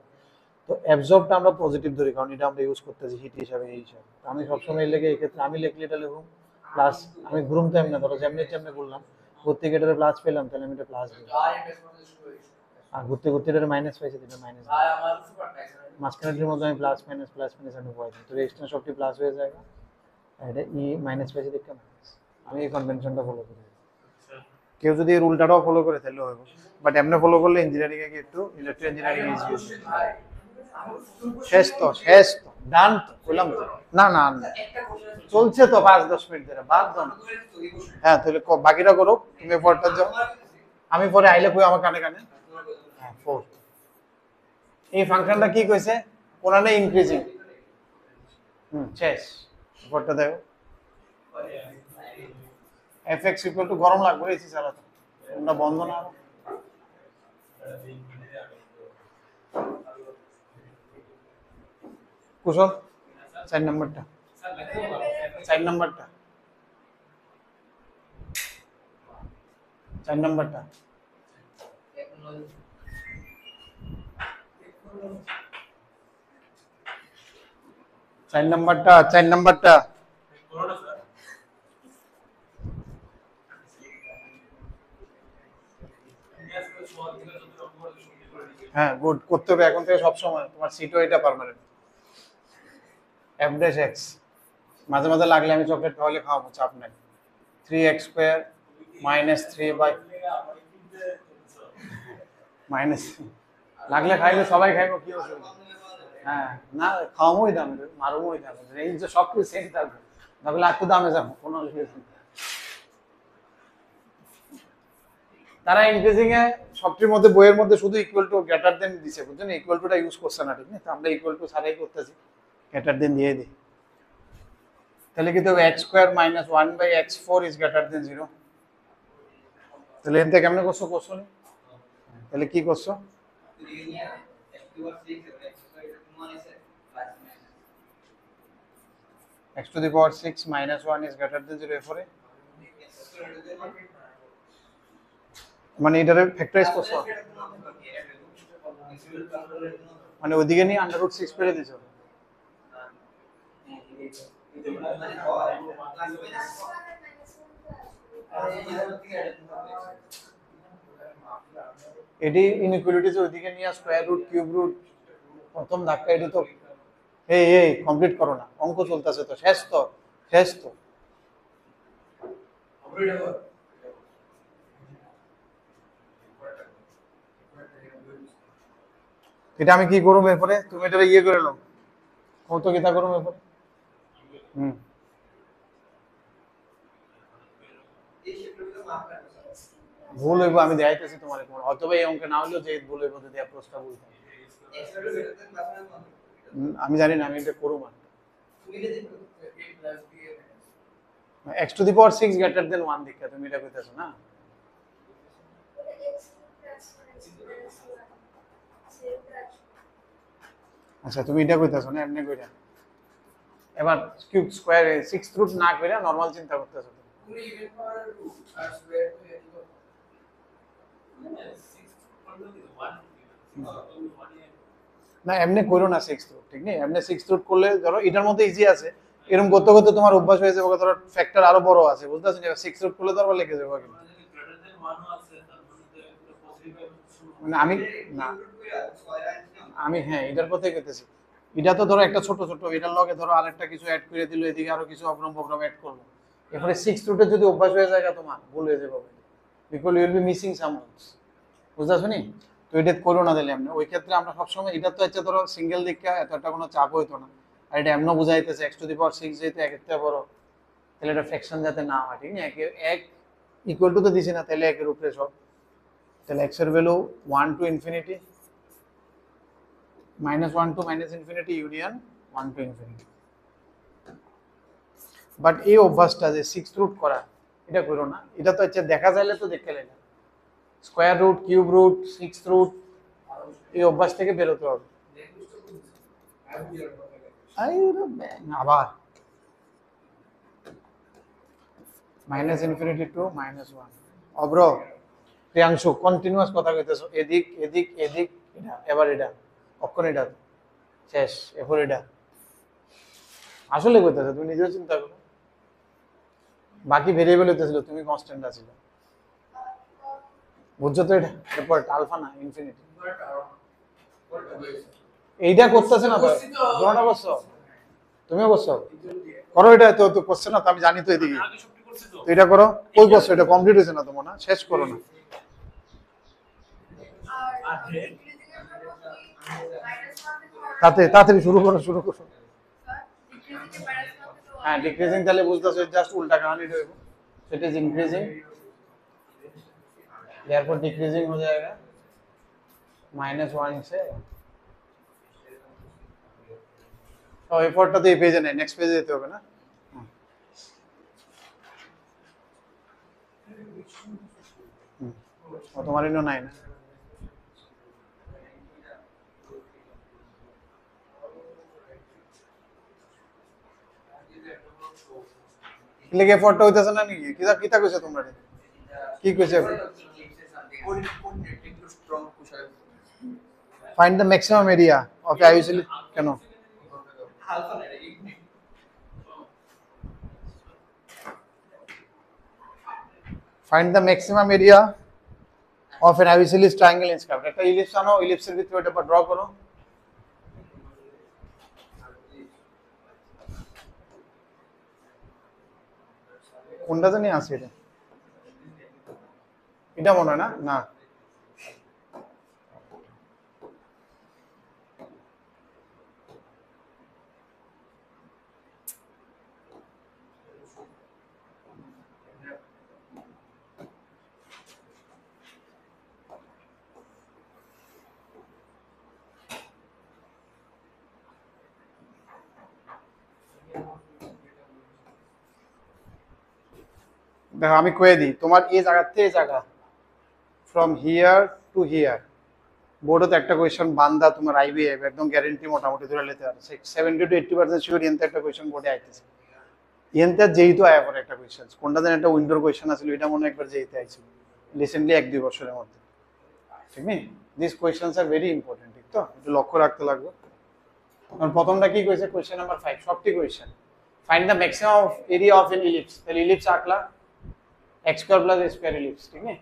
তো অ্যাবজর্বটা আমরা পজিটিভ ধরি, কারণ এটা আমরা ইউজ করতেছি হিট হিসাবে এই হিসাবে। তো আমি সবসময় লেগে এই ক্ষেত্রে আমি লিখলে এটা লিখুন প্লাস, আমি ঘুরুম তো এমনি ধরো যেমনি যেমনি বললাম, প্রত্যেক এটারে প্লাস পেলাম তাহলে আমি এটা প্লাস দিই, আর ঘুরতে ঘুরতে এটা মাইনাস পাইছে এটা মাইনাস দিই, মাঝখানের মধ্যে আমি প্লাস মাইনাস আমি উপায় দিই, তো রেজিস্ট্যান্স সবটি প্লাস হয়ে যায়, আর এটা ই মাইনাস পাইছে দেখতে মাইনাস। আমি এই কনভেনশনটা ফলো করি। কেউ যদি এর উল্টাটাও ফলো করে তাহলে হবে, বাট এমনি ফলো করলে ইঞ্জিনিয়ারিং এ একটু ইলেকট্রিক ইঞ্জিনিয়ারিং ইজি হবে। শেষ তো ডান তো বললাম তো, না না না চলছে তো 5-10 মিনিট ধরে বাদ দাও। হ্যাঁ তাহলে বাকিটা করো, তুমি পরটা যাও, আমি পরে আইলে কই আমার কানে কানে। হ্যাঁ 4 এই ফাংশনটা কি কইছে, কোনানে ইনক্রিজিং। শেষ পরটা দেখো, fx ইকুয়াল টু গরম লাগবে এসি চালাতে, তোমরা বন্ধ না কুশল 4 নম্বরটা 4 নম্বরটা 4 নম্বরটা 4 নম্বরটা 4 নম্বরটা করো না স্যার। হ্যাঁ গুড, করতে হবে এখন থেকে সব সময়, তোমার সিটও এটা পার্মানেন্ট। f ড্যাশ x মাঝে মাঝে লাগলে আমি চকলেট খাওয়ালে খাওয়াবো, চাপ নাই। 3x square minus 3 by minus, লাগলে খাইলে সবাই খাইবো, কি অসুবিধা। হ্যাঁ না খাওয়াবোই দামে, মারবোই দামে, রেঞ্জ তো সব কিছু সেম থাকবে, তাহলে একটু দামে যাবো, কোনো অসুবিধা নেই। তারা ইনক্রিজিং এ সবটির মধ্যে বইয়ের মধ্যে শুধু ইকুয়াল টু গ্রেটার দেন দিছে, বুঝছেন, ইকুয়াল টুটা ইউজ করছে না, ঠিক না? তো আমরা ইকুয়াল টু ছাড়াই করতেছি, গ্রেটার দেন দিয়ে দিই। তাহলে কি তবে x square minus 1 by x4 is greater than 0। তাহলে এনতে কেমনে করছো কোশ্চেন, তাহলে কি করছো, x to the power 6 minus 1 is greater than 0 এরপরে মানে এটারে ফ্যাক্টরাইজ করছো, মানে ওইদিকে নিয়ে √6 পেরে দিছো। এটি ইনইকুয়ালিটিজ ওইদিকে নিয়ে স্কয়ার রুট কিউব রুট প্রথম ধাক্কা, এটি তো এই কমপ্লিট করো না, অঙ্ক চলতেছে তো, শেষ তো এটা আমি কি করব এরপরে, তুমি এটা ইয়ে করে নাও, কত কিতা করব এরপরে। ভুল হইব আমি দেখাইতেছি তোমার, হয়তো এই অঙ্কে না হলেও যে ভুল হইব যদি অ্যাপ্রোচটা বলতাম, আমি জানি না, আমি এটা করব না। x to the power 6 greater than 1 দেখা তুমি এটা কইতাছো না, আচ্ছা তুমি এটা কইতাছো না এমনি কইরা, এবার কিউব স্কয়ার 6 রুট না কইরা নরমাল চিন্তা করতেছো, না এমনি কইরো না 6 রুট, ঠিক নেই, এমনি 6 রুট করলে ধরো এটার মধ্যে ইজি আছে, এরকম করতে করতে তোমার অভ্যাস হয়ে যাবে, ধরো ফ্যাক্টর আরো বড় আছে, বুঝতেছো না, 6 রুট করলে ধরো লিখে যাবে কিন্তু, মানে আমি হ্যাঁ এটার কথাই কইতেছি, এটা তো ধরো একটা ছোট এটার লগে ধরো আরেকটা কিছু অ্যাড করে দিল, এদিকে আরো কিছু অগ্রম প্রোগ্রাম অ্যাড করলো, এরপরে 6 রুটের যদি অভ্যাস হয়ে যায় তোমার ভুল হয়ে যাবে, because you will be missing some words, বুঝতেছো নি? তো এটা করো না দিলে এমনি, ওই ক্ষেত্রে আমরা সবসময় এটা তো হচ্ছে ধরো সিঙ্গেল দিকে এতটা কোনো চাপ হইতো না, আর এটা এমন বুঝাইতেছে x টু দি পাওয়ার 6 যেহেতু এক একটা বড়, তাহলে এটা ফ্র্যাকশন যাতে না হয়, ঠিক না, এক ইকুয়াল টু তো দিছি না, তাহলে একের উপরে সব, তাহলে x এর value 1 to infinity -1 to minus infinity union 1 to infinity. But এই অভ্যাসটা যে 6 রুট করা, এটা করো না, এটা তো হচ্ছে দেখা যাইলে তো দেখতে লাগে, square root cube root 6 root এই অভ্যাস থেকে বেরোতে হবে। আবার -ইনফিনিটি টু -1 অব্র প্রিয়াংশু কন্টিনিউয়াস কথা কইতেছো এদিক এদিক এদিক এটা এবার এটা অক্ষর এটা শেষ এরপর এটা আসলে কইতেছো তুমি নিজেও চিন্তা করো বাকি ভেরিয়েবল হইতেছিল তুমি কনস্ট্যান্ট আছিল বুঝছো তো এটা এরপর আলফা না ইনফিনিটি এইটা করতেছে না তো দুটোটা করছো তুমিও করছো করো এটা তো তো করছে না তো আমি জানি তো এদিকে আগে সবটি করছি তো তো এটা করো কই করছো এটা কমপ্লিট হয়েছে না তোমার না শেষ করো না তাড়াতাড়ি শুরু করো হ্যাঁ ডিক্রিজিং তাহলে বুঝতেছো জাস্ট উল্টা কাহিনী রইব it is increasing therefore decreasing हो जाएगा -1 से तो एफर्टটা তো এই পেজে নেই নেক্সট পেজে যেতে হবে না ও তোমার ইনো নাই না লিখে এফর্টটা হইতাছে না নাকি কিটা কিটা কইছো তোমরা কি কইছো find the maximum area of isosceles কেন find the maximum area of an isosceles triangle inscribed একটা ইলিপস আনো ইলিপসের ভিতরে এটা ড্র করো কোনটা জানি আছে এটা এটা মনে হয় না না দেখো আমি কয়ে দিই তোমার এই জায়গা থেকে এই জায়গা ফ্রম হিয়ার টু হিয়ার বোর্ডে তো একটা কোয়েশ্চেন বান্দা তোমার আইবিএফ একদম গ্যারান্টি মোটামুটি ধরে নিতে পারে 70 to 80% শিওর এনতে একটা কোয়েশ্চেন বোর্ডে আইতেছে এনতে যেহেতু আয়া পড়ে একটা কোয়েশ্চেন কোনটা যেন একটা উইন্ডোর কোয়েশ্চেন আছিল এটা মনে একবার যেতে আইছিল রিসেন্টলি 1-2 বছরের মধ্যে ঠিক নেই this questions are very important ঠিক তো একটু লক্ষ্য রাখতে লাগবে কারণ প্রথমটা কি কইছে কোয়েশ্চেন নাম্বার 5 সবটি question find the maximum of area of an ellipse তাহলে ইলিপস আঁকলা x square plus a square ellipse ঠিক আছে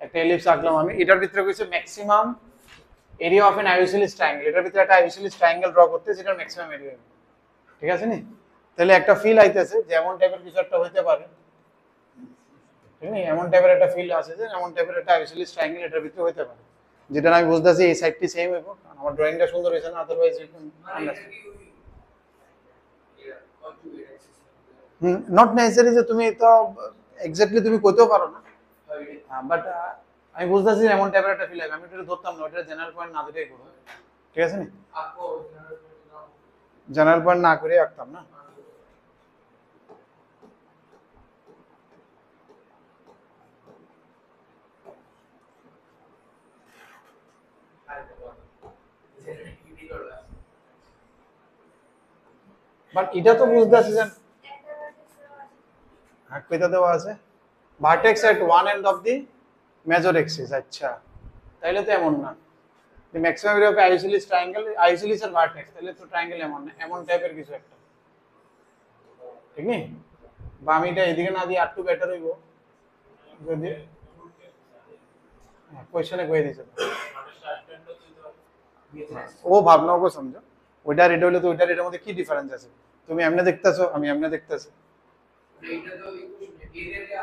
একটা ইলিপস আঁকলাম আমি এটার ভিতরে কইছে maximum area of an isosceles triangle এটার ভিতরে একটা আইসোসেলিস ট্রায়াঙ্গেল ড্র করতে সেটার ম্যাক্সিমাম এরিয়া ঠিক আছে নি তাহলে একটা ফিল আইতেছে যে এমন টাইপের কিছু একটা হইতে পারে ঠিক আছে এমন টাইপের একটা ফিল আছে যে এমন টাইপের একটা আইসোসেলিস ট্রায়াঙ্গেল এটার ভিতরে হইতে পারে যেটা আমি বুঝতাছি এই সাইডটি সেম হইব কারণ আমার ড্রয়িংটা সুন্দর হইছে না আদারওয়াইজ নট নেসেসারি যে তুমি তো এক্স্যাক্টলি তুমি কইতেও পারো না বাট আমি বুঝতেছি এমন টাইপের একটা ফিল হবে আমি এটা ধরতাম না ওটা জেনারেল পয়েন্ট না ধরেই করব ঠিক আছে নি জেনারেল পয়েন্ট না করে আঁকতাম না বাট এটা তো বুঝতেছি যে হ্যাঁ কয়টা দেওয়া আছে vertex at one end of the major axis আচ্ছা তাইলে তো এমন না the maximum area of isosceles triangle isosceles আর ভার্টেক্স তাহলে তো ট্রায়াঙ্গেল এমন না এমন টাইপের কিছু একটা ঠিক নেই বা আমি এটা এদিকে না দিয়ে আর টু বেটার হইব যদি কোশ্চেনে কই দিছে ও ভাবনা ওকে সমঝো ওইটা রেড হইলে তো ওইটা এর মধ্যে কি ডিফারেন্স আছে তুমি এমনে দেখতেছো আমি এমনে দেখতেছি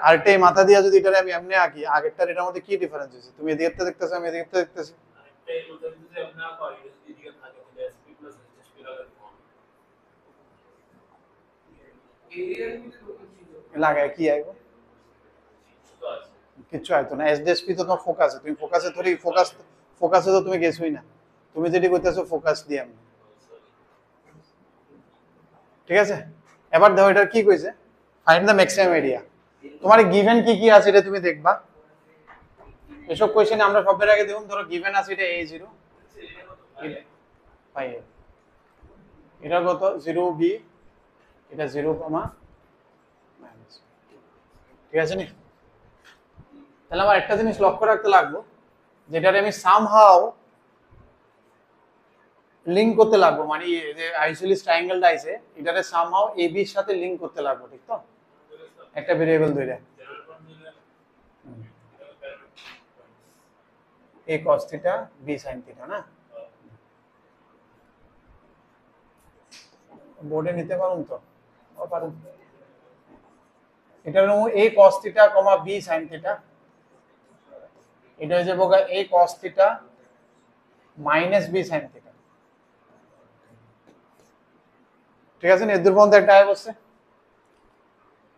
আরেকটা এই মাথা দিয়া যদি এটা আমি এমনি আঁকি আগেরটার এটার মধ্যে কি ডিফারেন্স আছে তুমি এদিকে দেখতেছো আমি এদিকে দেখতেছি লাগায় কি আইবো কিছু আইতো না এসডিএসপি তো তোমার ফোকাস তুমি ফোকাসে ধরি ফোকাসে তো তুমি গেছই না তুমি যেটি করতেছো ফোকাস দিয়ে আমি ঠিক আছে এবার দেখো এটা কি কইছে ফাইন্ড দ্য ম্যাক্সিমাম এরিয়া তোমার গিভেন কি কি আছে এটা তুমি দেখবা এসব কোশ্চেনে আমরা সবের আগে দেখুন ধরো গিভেন আছে এটা a0 পাই এটা কত 0 বি, এটা 0 কমা মাইনাস, ঠিক আছে নি? তাহলে আমার একটা জিনিস লক্ষ্য রাখতে লাগবো, যেটারে আমি সামহাও লিংক করতে লাগবো, মানে এই যে আইসোসেলিস ট্রায়াঙ্গেলটা আছে এটারে সামহাও এ বি এর সাথে লিংক করতে লাগবো, ঠিক তো? একটা ভেরিয়েবল ধরে a cos theta b sin theta না, বোর্ডে নিতে পারুন তো? ও পারুন। এটা হলো a cos theta, b sin theta, এটা হয়ে যাবে a cos theta minus b sin theta, ঠিক আছে না? এর দূর পর্যন্ত একটা আয় বসছে।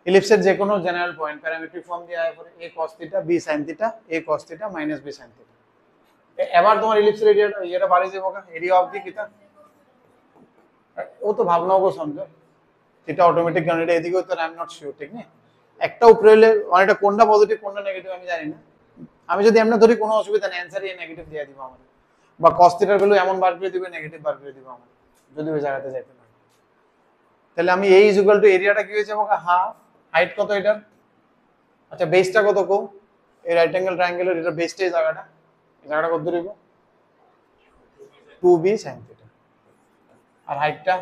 ইলিপসের যে কোনো জেনারেল পয়েন্ট প্যারামেট্রিক ফর্ম দিয়ে আয় করে a cos theta b sin theta, a cos theta minus b sin theta. এবার তোমার ইলিপসের এরিয়াটা বাড়ি যাবো, এরিয়া অফ দি কিটা, ও তো ভাবনাও গো সঞ্জয়, এটা অটোমেটিক, কারণ এটা এদিকে তো আই এম নট শিওর, ঠিক না? একটা উপরে হলে অনেকটা কোনটা পজিটিভ কোনটা নেগেটিভ আমি জানি না, আমি যদি এমনি ধরি কোনো অসুবিধা নেই, অ্যান্সার এ নেগেটিভ দিয়ে দিব আমার, বা cos থিটার ভ্যালু এমন বার করে দিবে নেগেটিভ বার করে দিব আমার, যদি ওই জায়গাতে যাইতে পারি। তাহলে আমি এই ইকুয়াল টু এরিয়াটা কি হয়েছে আমাকে হাফ, হাইট কত এটার, আচ্ছা বেসটা কত কো, এই রাইট অ্যাঙ্গেল ট্রায়াঙ্গেলের এটা বেসটা এই জায়গাটা কত ধরিব 2b sin থিটা, আর হাইটটা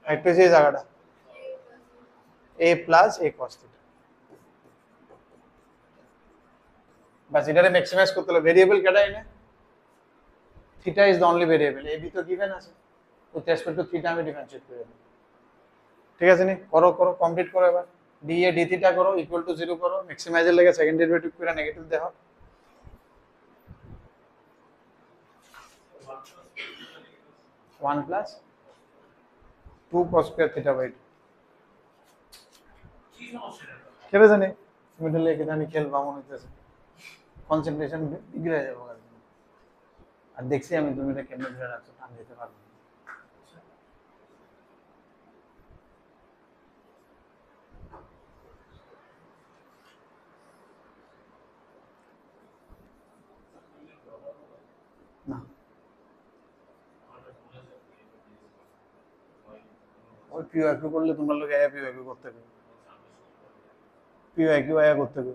হচ্ছে এই জায়গাটা a plus a cos theta. বাস এটারে ম্যাক্সিমাইজ করতে হলো, ভেরিয়েবল কেটাই না, theta is the only variable, a b তো গিভেন আছে, তো রেসপেক্ট টু থিটা আমি ডিফারেন্সিয়েট করে দেব, ঠিক আছে নি? করো করো কমপ্লিট করো, এবার d a d থিটা করো ইকুয়াল টু 0 করো, ম্যাক্সিমাইজের লাগে সেকেন্ড ডেরিভেটিভ করে নেগেটিভ দেখো, 1 plus 2 cos square theta by 2, কি সমস্যা? কেটে জানি মিডলে এখানে আমি খেলবা মনে হইতেছে, কনসেন্ট্রেশন বিগড়ে যাবে আর দেখছি আমি তুমি এটা কেমনে ধরে রাখছো, টান দিতে পারবো না। ওই পিও একটু করলে তোমার লোক পিও একটু করতে হবে, পিও একটু আয়া করতে হবে,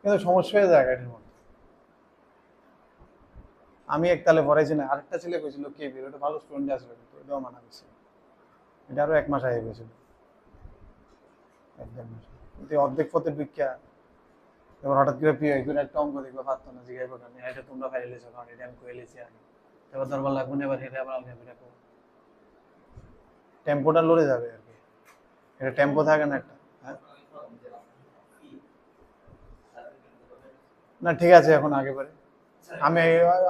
কিন্তু সমস্যা হয়ে যায় গাড়ির মধ্যে। আমি এক তালে পড়াইছি না, আরেকটা ছেলে কইছিল কে বির, ওটা ভালো স্টুডেন্ট আসবে, কিন্তু এটাও মানা গেছে, এটা আরো 1 মাস আগে গেছিল, 1-1.5 মাস, কিন্তু অর্ধেক পথের বিখ্যা, এবার হঠাৎ করে পিও একটু একটা অঙ্ক দেখবে পারতো না, জিজ্ঞাসা করলাম এটা তোমরা ফাইলে লেছো, কারণ এটা আমি কয়ে লেছি আগে, এবার দরবার লাগবে না, এবার হেরে আবার আলগা ফিরে করবো, টেম্পোটা লড়ে যাবে আর কি, এটা টেম্পো থাকে না একটা, হ্যাঁ না ঠিক আছে এখন আগে বারে, আমি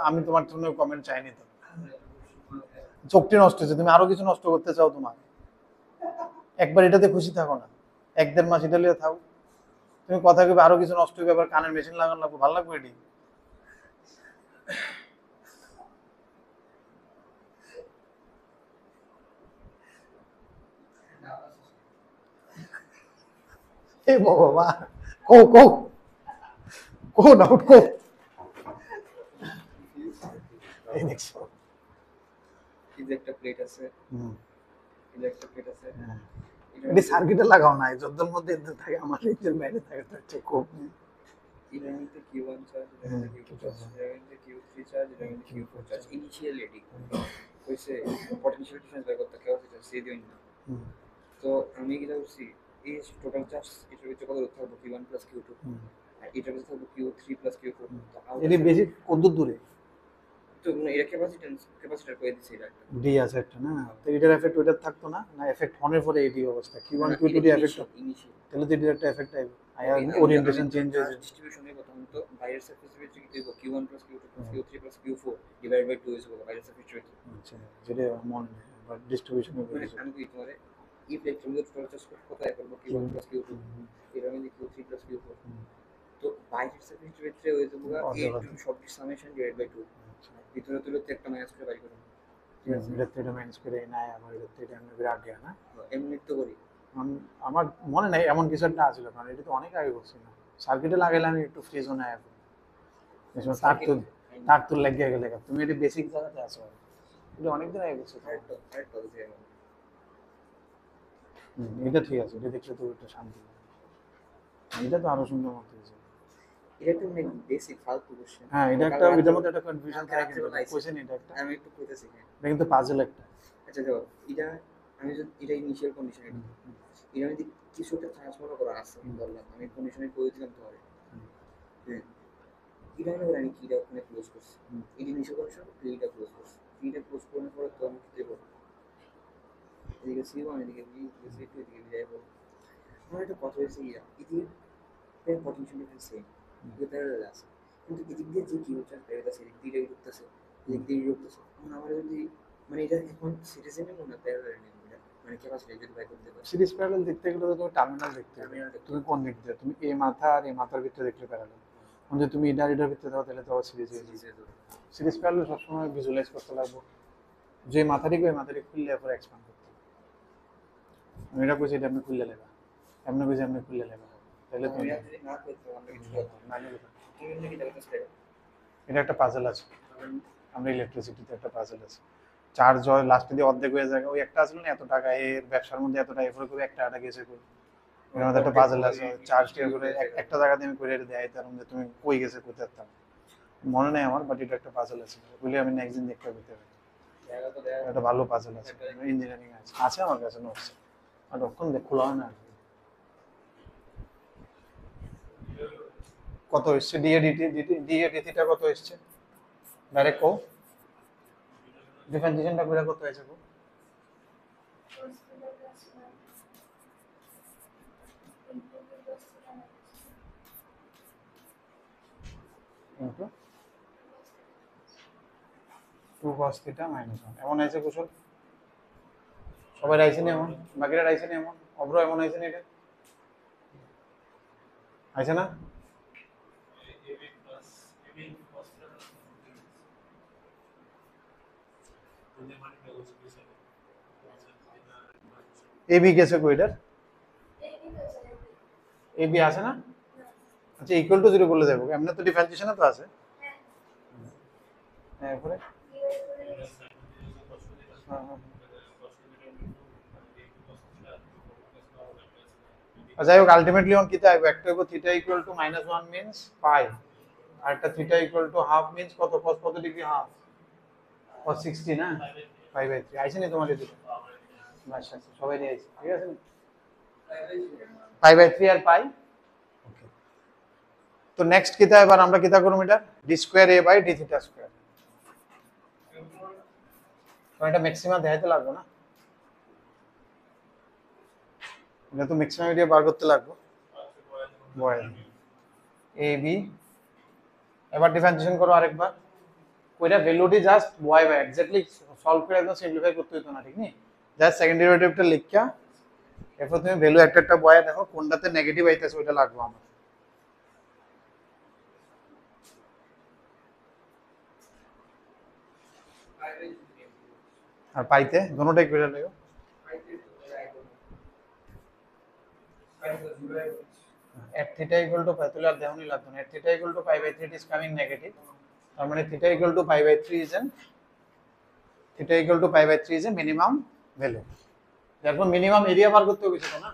আমি তোমার জন্য কমেন্ট চাইনি তো, চোখটি নষ্ট হয়েছে, তুমি আরো কিছু নষ্ট করতে চাও, তোমার একবার এটাতে খুশি থাকো না, 1-1.5 মাস এটা লিয়ে থাকো, তুমি কথা কবে আরো কিছু নষ্ট হবে, আবার কানের মেশিন লাগানো লাগবে, ভালো লাগবে এটি? এই ভগবান, কো কো কো ডাউট কো, এই দেখছো এই যে একটা প্লেট আছে, এই যে একটা প্লেট আছে, এটি সার্কিটে লাগাও না, যদ্দুর মধ্যে এদের থাকে আমার রেঞ্জের বাইরে থাকে, তার চেয়ে খুব এটার মধ্যে Q1 চার্জ, এটার মধ্যে Q2 চার্জ, এটার মধ্যে Q3 চার্জ, এটার মধ্যে Q4 চার্জ, ইনিশিয়াল এডি হইছে পটেনশিয়াল ডিফারেন্স বের করতে কেউ চার্জ সে দিন না, তো আমি কি করছি এই টোটাল চার্জ এটার ভিতরে কত থাকবে Q1 প্লাস Q2, আর এটার ভিতরে থাকবে Q3 প্লাস Q4, তো এটি বেশি কত দূরে তো এটা ক্যাপাসিটর করে দিছে এটা একটা ডি আছে একটা না, তো এটার এফেক্ট ওইটার থাকতো না, না এফেক্ট হনের পরে এডি অবস্থা Q1 Q2 D effect, initial তাহলে তো এটার একটা এফেক্ট আইবে, আয়া ওরিয়েন্টেশন চেঞ্জ হয়ে যাবে, ডিস্ট্রিবিউশনের কথা তো বাইরের সারফেস ভিতরে কি দেব Q1 plus Q2 plus Q3 plus Q4 divide by 2 is বাইরের সারফেস ভিতরে, আচ্ছা যেটা মন বাট ডিস্ট্রিবিউশনে মানে বেশি, আমি কি তোমারে এই প্লেটগুলো টোটাল চার্জ কোথায় করব Q1 প্লাস Q2 এর মধ্যে Q3 প্লাস Q4, তো বাইরের সারফেস ভিতরে ওই যে পুরো এই সব সামেশন ডিভাইড বাই 2, ভিতরে তুলতে একটা মাইনাস করে বাই করব, ঠিক আছে? এটা মাইনাস করে নাই আমার এটা আমি বিরাট দেয়া না, এমনি তো করি আমার মনে নাই এমন কিছু একটা আছিল, কারণ এটা তো অনেক আগে করছি না, সার্কিটে লাগাইলে আমি একটু ফ্রি জোনে আয়া করি, তার তো তার তোর লাগিয়ে গেলে তুমি এটি বেসিক জায়গাতে আসো এটা অনেকদিন আগে গেছে আরেকটা হচ্ছে এমন। এটা ঠিক আছে, এটা দেখলে তো একটু শান্তি লাগে। এটা তো আরো সুন্দর মতো হয়েছে। এটা একটা মানে বেসিক ফালতু কোশ্চেন। হ্যাঁ এটা একটা এটার মধ্যে একটা কনফিউশন থাকে কিন্তু কোশ্চেন এটা একটা আমি একটু কইতেছি হ্যাঁ। এটা কিন্তু পাজল একটা। আচ্ছা দেখো এটা আমি যদি এটা ইনিশিয়াল কন্ডিশন এটা যদি কিছু একটা ট্রান্সফার করা আছে বললাম আমি কন্ডিশনে করে দিলাম তোমারে হ্যাঁ এটা আমি জানি কি এটা ওখানে ক্লোজ করছে এটা ইনিশিয়াল কন্ডিশন এইটা ক্লোজ করছে এইটা ক্লোজ করার পরে তো আমি কি দেবো এদিকে সি ওয়ান এদিকে বি সি টু এদিকে যাইবো আমার একটা কথা হয়েছে ইয়া এদিকে পটেনশিয়াল ডিফারেন্স সেম এটা প্যারালাল আছে কিন্তু এদিক দিয়ে যে কি হচ্ছে প্যারালাল আছে এদিক দিয়ে ঢুকতেছে এদিক দিয়ে ঢুকতেছে আমার যদি মানে এটা এখন সিটিজেনের মনে প্যারালাল নেই মানে ক্যাপাসিটি যদি বাই করতে পারি সিরিজ প্যারালাল দেখতে গেলে তো তুমি টার্মিনাল দেখতে হবে। তুমি কোন দিক দিয়ে তুমি এই মাথা আর এই মাথার ভিতরে দেখলে প্যারালাল যদি তুমি এটার ভিতরে দাও তাহলে তো সিরিজ হয়ে যাবে। সিরিজ প্যারালাল সবসময় ভিজুয়ালাইজ করতে লাগবে যে মাথাটিকে ওই মাথাটি খুললে পরে এক্সপ্যান্ড করতে হবে। আমি এটা কইছি এটা আপনি খুললে লেখা এমনি কইছি আপনি খুললে লেখা তাহলে তুমি না করতে আমরা কিছু এটা একটা পাজল আছে আমরা ইলেকট্রিসিটিতে একটা পাজল আছে চার্জ হয় লাস্টে দিয়ে অর্ধেক হয়ে যায় ওই একটা আসলে না এত টাকা এর ব্যবসার মধ্যে এত টাকা এরপরে করে একটা গেছে কই এর মধ্যে একটা পাজল আছে চার্জ টিয়ার করে একটা জায়গাতে আমি করে দেয় তার মধ্যে তুমি কই গেছে কোথায় তার মনে নেই আমার বাট এটা একটা পাজল আছে বলে আমি নেক্সট দিন দেখতে পেতে পারি একটা ভালো পাজল আছে ইঞ্জিনিয়ারিং আছে আছে আমার কাছে নোটস আর তখন খোলা হয় না কত এসছে ডিএডিটিটা কত এসছে ডাইরেক্ট কো ডিফারেন্সিয়েশনটা করে কত হয়েছে গো ইনটু 2 cos θ - 1 এমন আছে কুশল সবাই আইছে না এমন বাকিরা আইছে না এমন অব্র এমন আইছে না এটা আইছে না এবি গেছে কইটার এবি আছে না আচ্ছা ইকুয়াল টু 0 বলে যাবো এমনি তো ডিফারেন্সিয়েশন তো আছে হ্যাঁ এরপরে যাই হোক আলটিমেটলি অন কিতে আইবো একটা হইবো থিটা ইকুয়াল টু -1 মিন্স পাই আর একটা theta equal to half means কত cos কত ডিগ্রি হাফ cos 60 না π/3 আইছে নি তোমাদের দিকে আচ্ছা সবাই নিয়ে আইছে ঠিক আছে π/3 আর পাই ওকে তো নেক্সট কিতা এবার আমরা কিতা করব এটা d²a/dθ² তো এটা ম্যাক্সিমাম দেখাইতে লাগবে না এটা তো ম্যাক্সিমাম এরিয়া বার করতে লাগবে বয় এ বি এবার ডিফারেন্সিয়েশন করো আরেকবার কইরা ভ্যালুটি জাস্ট বয় বাই এক্স্যাক্টলি সলভ করে একদম সিম্পলিফাই করতে হতো না ঠিক নি জাস্ট সেকেন্ড ডেরিভেটিভটা লিখা এরপর তুমি ভ্যালু একটা একটা বয় দেখো কোনটাতে নেগেটিভ আইতাছে ওটা লাগবে আমার আর পাইতে দুটোটাই করে লিও at theta equal to তাহলে আর দেওয়ানি লাগবে না at theta equal to π/3 it is coming negative তার মানে theta equal to π/3 is a minimum value therefore minimum area বার করতে হবে সেটা না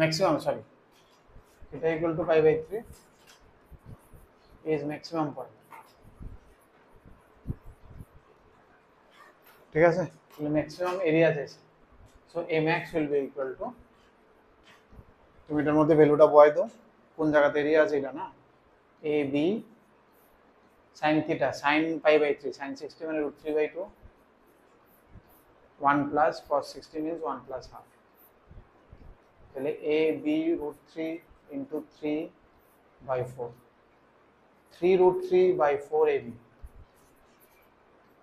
maximum sorry theta equal to π/3 is maximum point ঠিক আছে তাহলে maximum area চাইছে so a max will be equal to তুমি এটার মধ্যে ভ্যালুটা বয় দাও কোন জায়গাতে এরিয়া আছে এটা না a b sin θ sin π/3 sin 60 মানে √3/2 1 plus cos 60 means 1 plus half তাহলে a b √3 into 3/4 3√3/4 ab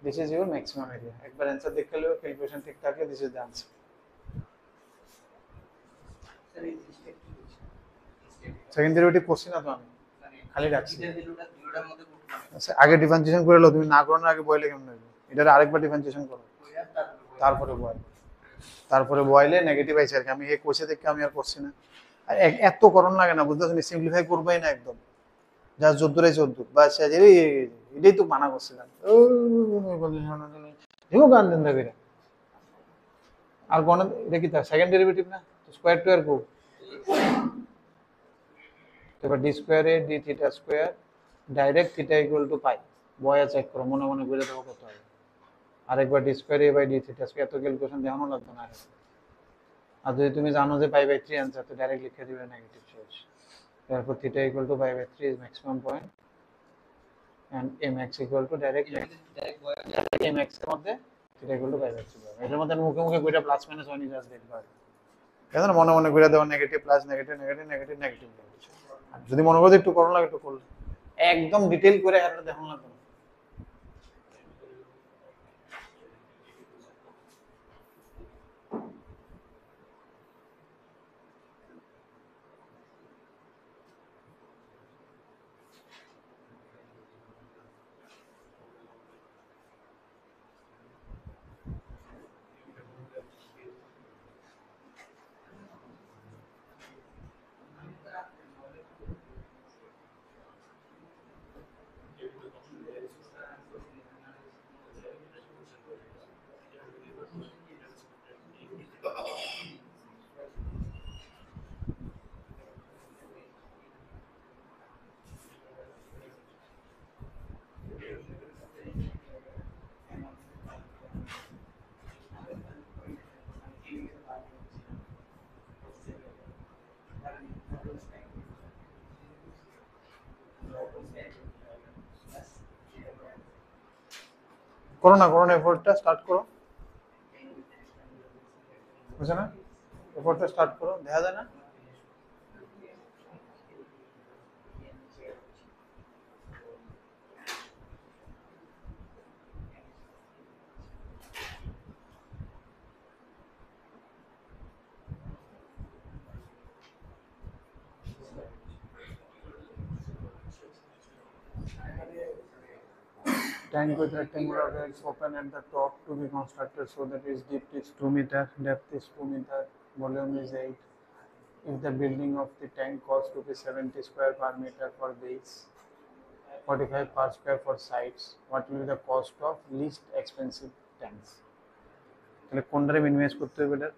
this is your maximum area একবার आंसर দেখে লও ক্যালকুলেশন ঠিক থাকে this is the answer second derivative করছি না তো আমি খালি রাখছি আচ্ছা আগে ডিফারেন্সিয়েশন করে লো তুমি না করো না আগে বয়লে কেমন হবে এটা আরেকবার ডিফারেন্সিয়েশন করো তারপরে বয়লে নেগেটিভ আইছে আর কি আমি এই কোষে দেখে আমি আর করছি না আর এত করণ লাগে না বুঝতেছ নি সিম্পলিফাই করবাই না একদম যা যদ্দুরাই যদ্দুর বা সে এটাই তো মানা করছিলাম গান দেন থাকে আর গণ এটা কি তার সেকেন্ড ডেরিভেটিভ না স্কোয়ার টু আর গো এবার d square a d theta square direct theta equal to pi বয়া চেক করো মনে মনে করে দেবো কত হবে আরেকবার D square A by D theta square এত ক্যালকুলেশন দেওয়ানো লাগবে না আর যদি তুমি জানো যে পাই বাই 3 आंसर তো ডাইরেক্ট লিখে দিবে নেগেটিভ শেষ তারপর theta equal to pi by 3 is maximum point and mx equal to direct mx এর মধ্যে theta equal to pi by 3 এর মধ্যে মুখে মুখে কইটা প্লাস মাইনাস 1 জাস্ট দেখবা এখন মনে মনে করে দেওয়া negative plus negative negative negative negative আর যদি মনে করো একটু করো লাগে একটু করলে একদম ডিটেইল করে আর দেখানো লাগবে না করো না এফোর্টটা স্টার্ট করো বুঝছো না এফোর্টটা স্টার্ট করো দেখা যায় না Tank with rectangular legs open at the top to be constructed so that its depth is 2 meter, depth is 2 meter, volume is 8. If the building of the tank costs rupees 70 square per meter for base, 45 per square for sides, what will be the cost of least expensive tanks? তাহলে কোনটারে মিনিমাইজ করতে হবে এটা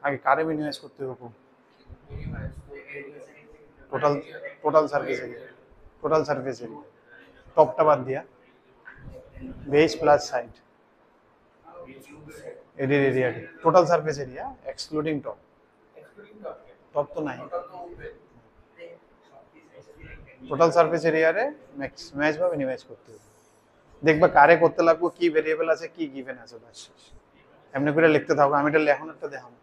আগে কারে মিনিমাইজ করতে হবে টোটাল টোটাল সারফেস এরিয়া টপটা বাদ দিয়া বেস প্লাস সাইড এরিয়ার area total surface area excluding top তো নাই টোটাল সারফেস এরিয়ারে ম্যাক্স বা মিনিমাইজ করতে হবে দেখবা কারে করতে লাগবে কি ভেরিয়েবল আছে কি গিভেন আছে বাস শেষ এমনি করে লিখতে থাকো আমি এটা লেখন একটা দেখাবো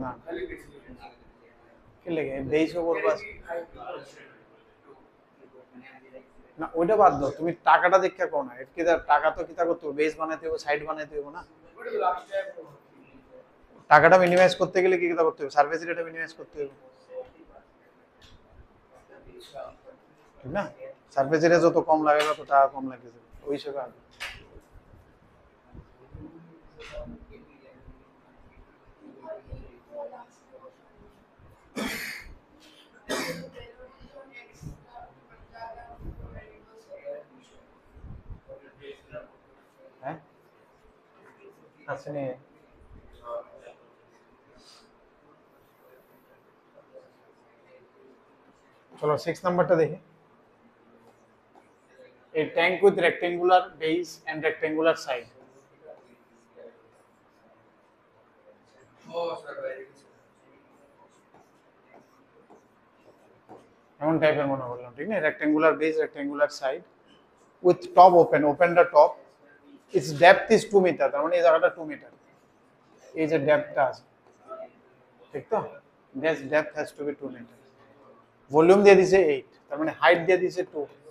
না কি লেগে বেস ওপর বাস না ওইটা বাদ দাও তুমি টাকাটা দেখে কও না এর কি টাকা তো কিতা করতে হবে বেস বানাইতে হবে সাইড বানাইতে হবে না টাকাটা মিনিমাইজ করতে গেলে কি কিতা করতে হবে সার্ভিস রেটটা মিনিমাইজ করতে হবে ঠিক না সার্ভিস রেট যত কম লাগে তত টাকা কম লাগে ওই হিসেবে আগে হ্যাঁ আছে নি চলো 6 নাম্বারটা দেখি a tank with rectangular base and rectangular side এমন টাইপের মনে করলাম ঠিক না rectangular base rectangular side with top open the top its depth is 2 meter তার মানে এই জায়গাটা 2 মিটার এই যে ডেপথটা আছে ঠিক তো this depth has to be 2 meter volume দিয়ে দিয়েছে 8 তার মানে হাইট দিয়ে দিয়েছে 2 2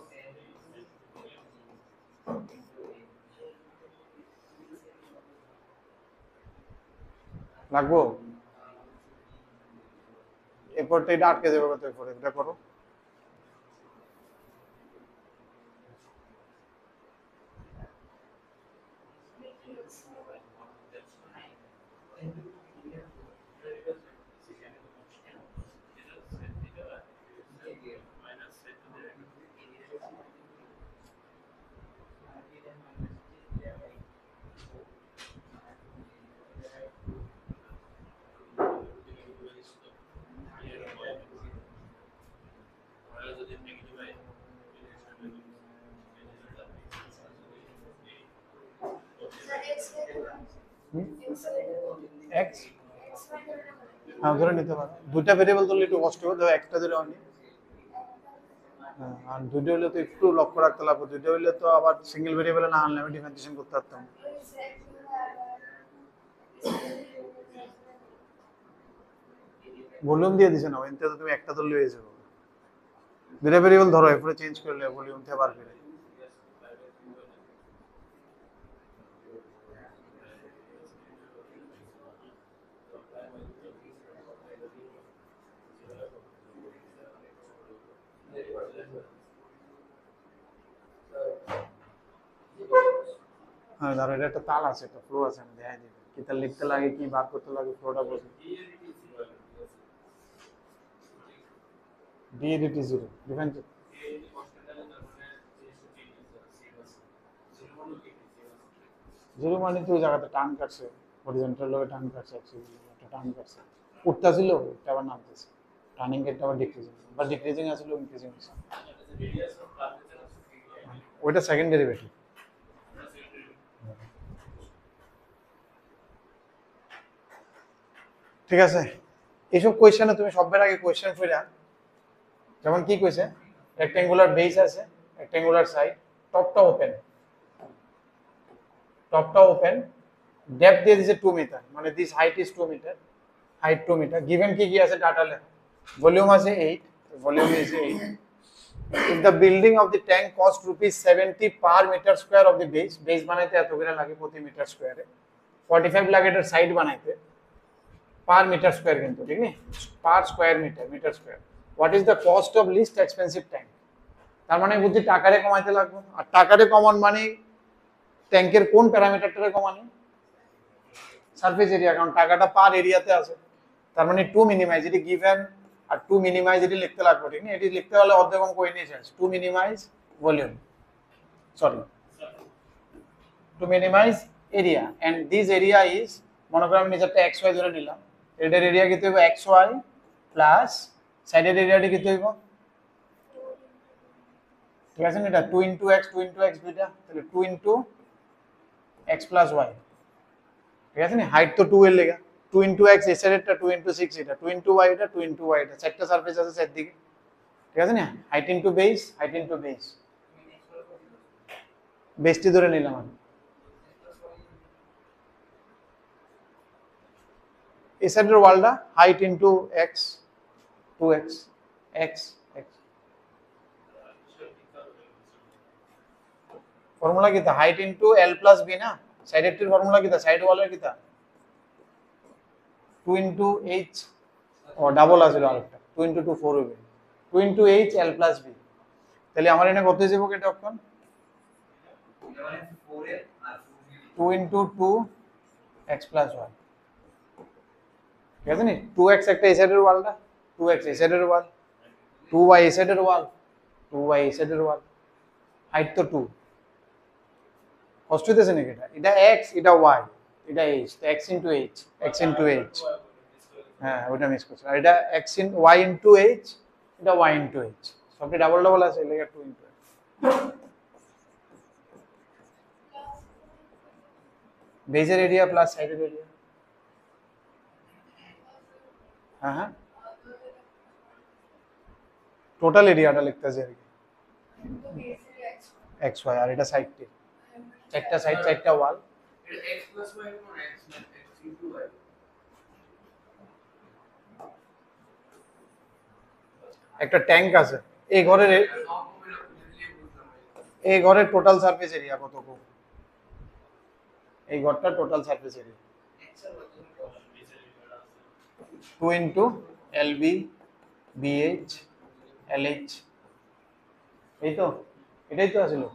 লাগবো? এরপর তো এটা আটকে যাবে কত, এরপর এটা করো। এক্স হ্যাঁ ধরে নিতে পারো, দুইটা ভেরিয়েবল ধরলে একটু কষ্ট হবে, ধরো একটা ধরে অনেক, আর দুইটা হইলে তো একটু লক্ষ্য রাখতে লাগবে, দুইটা হইলে তো আবার সিঙ্গেল ভেরিয়েবলে না আনলে আমি ডিফারেন্সিয়েশন করতে পারতাম। ভলিউম দিয়ে দিছে না, এনতে তো তুমি একটা ধরলে হয়ে যাবে, দুইটা ভেরিয়েবল ধরো এরপরে চেঞ্জ করলে ভলিউম থেকে বার করে। হ্যাঁ ধরো এটা একটা তাল আছে, একটা ফ্লো আছে, আমি দেখাই দিই কি তার লিখতে লাগে কি বার করতে লাগে ফ্লোটা বলছি। ডিএডিটি জিরো ডিফারেন্স জিরো মানে তো ওই জায়গাতে টান কাটছে, হরিজন্টাল ভাবে টান কাটছে, একটা টান কাটছে, উঠতেছিল এটা আবার নামতেছে, টার্নিং গেটটা আবার ডিক্রিজিং বা ডিক্রিজিং আসলে ইনক্রিজিং আছে, ওইটা সেকেন্ড ডেরিভেটিভ। ঠিক আছে, এইসব কোয়েশ্চেনে তুমি সবের আগে কোয়েশ্চেন ফিরা, যেমন কি কইছে, রেক্টেঙ্গুলার বেস আছে, রেক্টেঙ্গুলার সাইড, টপটা ওপেন, টপটা ওপেন, ডেপথ দিয়ে দিছে 2 মিটার, মানে this height is 2 metre, height 2 metre, given কি কি আছে ডাটা লেখো, ভলিউম আছে 8, volume is 8, if the building of the tank cost rupees 70 per meter square of the base বানাইতে এত করে লাগে প্রতি মিটার স্কয়ারে, 45 লাগে এটার সাইড বানাইতে, পার মিটার স্কয়ার কিন্তু ঠিক নেই, per square metre, metre square, what is the cost of least expensive tank, তার মানে বুদ্ধি টাকারে কমাইতে লাগবে, আর টাকারে কমান মানে ট্যাঙ্কের কোন প্যারামিটারটারে কমানি, সারফেস এরিয়া, কারণ টাকাটা পার এরিয়াতে আছে, তার মানে টু মিনিমাইজ, এটি গিভেন আর টু মিনিমাইজ এটি লিখতে লাগবে ঠিক না, এটি লিখতে হলে অর্ধেক অঙ্ক করে নিয়ে শেষ, to minimise volume, sorry to minimise area, and this area is, মনে করো আমি নিচেরটা এক্স ওয়াই ধরে নিলাম, এটার এরিয়া কত হইব এক্স ওয়াই প্লাস সাইডের এরিয়াটি কত হইব, ঠিক আছে না, এটা 2 ইনটু এক্স দুইটা, তাহলে 2 ইনটু এক্স প্লাস ওয়াই, ঠিক আছে না, হাইট তো 2 এর লেগা, 2 ইনটু এক্স এই সাইডেরটা, 2 ইনটু 6 এটা, 2 ইনটু ওয়াই এটা, 2 ইনটু ওয়াই এটা, চারটা সারফেস আছে চারদিকে, ঠিক আছে না, height into base, height into base, বেসটি ধরে নিলাম আমি, এই সাইডের ওয়ালটা height into x, 2x x x, formula কিতা, height into L plus B না, সাইডেরটির ফর্মুলা কিতা, সাইড ওয়ালের কিতা 2 ইনটু এইচ, ও ডাবল আছিল আরেকটা, 2 ইনটু 2 4 হবে, 2 into H L plus B, তাহলে আমার এনে কত যাবো এটা option, 2 into 2 X plus Y, ঠিক আছে নি, 2x একটা এই সাইডের ওয়ালটা, 2x এই সাইডের ওয়াল, 2y এই সাইডের ওয়াল, 2y এই সাইডের ওয়াল, হাইট তো 2, কষ্ট হইতেছে নাকি, এটা x এটা y এটা h, তো x into h, x into h, হ্যাঁ ওটা মিস করছি, আর এটা x in y into h, এটা y ইনটু h, সবটি ডাবল ডাবল আছে, এলাকা 2 ইনটু h, বেজের এরিয়া প্লাস সাইডের এরিয়া, হ্যাঁ হ্যাঁ টোটাল এরিয়াটা লিখতেছি আর কি, এক্স ওয়াই, আর এটা সাইডটি, চারটা সাইড চারটা ওয়াল, একটা ট্যাঙ্ক আছে, এই ঘরের টোটাল সারফেস এরিয়া কত, এই ঘরটার total surface area, 2 into LB BH LH, এই তো, এটাই তো আসলো,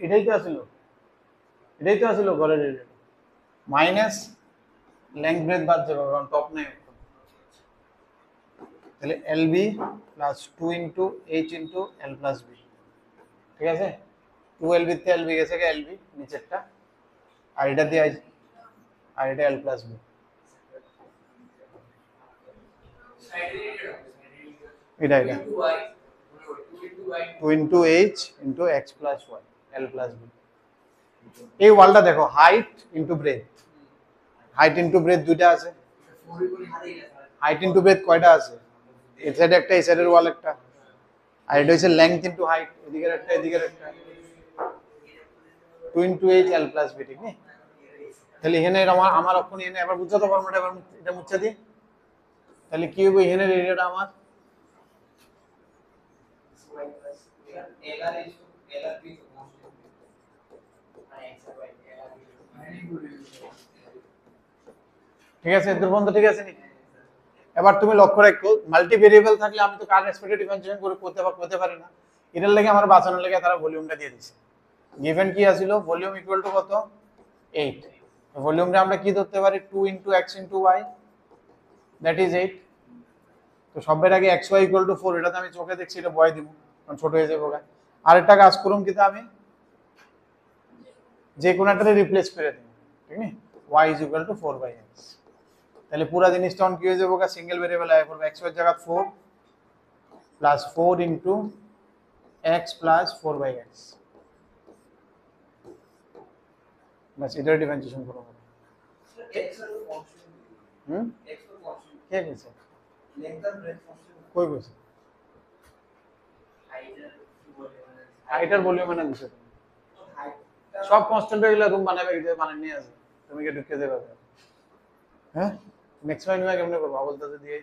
এটাই তো আসলো, এটাই তো আসলো ঘরের এরিয়া মাইনাস লেংথ ব্রেথ বাদ যাবে কারণ টপ নেই, তাহলে LB plus 2 into H into L plus B, ঠিক আছে? 2LB তে LB গেছে LB নিচেরটা, আর এটা দিয়ে আর এটা L প্লাস B, এটা 2 into H into X plus Y L plus B। এই ওয়ালটা দেখো, height into breadth, height into breadth দুইটা আছে, হাইট ইন্টু ব্রেথ কয়টা আছে? এই সাইডে একটা, এই সাইডের ওয়াল একটা, আর এটা হচ্ছে লেংথ ইন্টু হাইট, এদিকের একটা এদিকের একটা, 2 into H L plus B, ঠিক নেই? তাহলে এখানে আমার অক্ষণ এখানে আবার বুঝতে তো পারবো, এবার এটা মুছে দিই, তাহলে কি হবে এখানের এরিয়াটা আমার ঠিক আছে, এদের বন্ধ ঠিক আছে নি? এবার তুমি লক্ষ্য রাখো মাল্টি ভেরিয়েবল থাকলে আমি তো কার রেসপেক্টে ডিফারেন্সিয়েশন করে করতে পারি না, এটার লাগে আমার বাঁচানোর লাগে তারা ভলিউমটা দিয়ে দিছে। গিভেন কি আছিল, ভলিউম ইকুয়াল টু কত? 8। ভলিউমটা আমরা কি ধরতে পারি? 2 into x into y, that is 8। তো সবের আগে xy ইকুয়াল টু 4, এটা তো আমি চোখে দেখছি, এটা বয় দিব কারণ ছোট হয়ে যাবে। আরেকটা কাজ করুম কিন্তু আমি যে কোনো একটা রিপ্লেস করে দিই, ঠিক না? y is equal two 4/x, তাহলে পুরো জিনিসটা অন কি হয়ে যাবে? সিঙ্গেল ভেরিয়েবল আয় করবে, x এর জায়গা 4 plus 4 into x plus 4/x, বাস এটার ডিফারেন্সিয়েশন করব। কে কইছে? কই কইছে? হাইটার ভলিউম না দিছে, সব কনস্ট্যান্ট হয়ে গেলে রুম বানাবে, এটা বানাই নিয়ে আসবে, তুমি কি ঢুকে দেবে? হ্যাঁ, ম্যাক্সিমাম কেমনে করবো বলতে দিয়ে,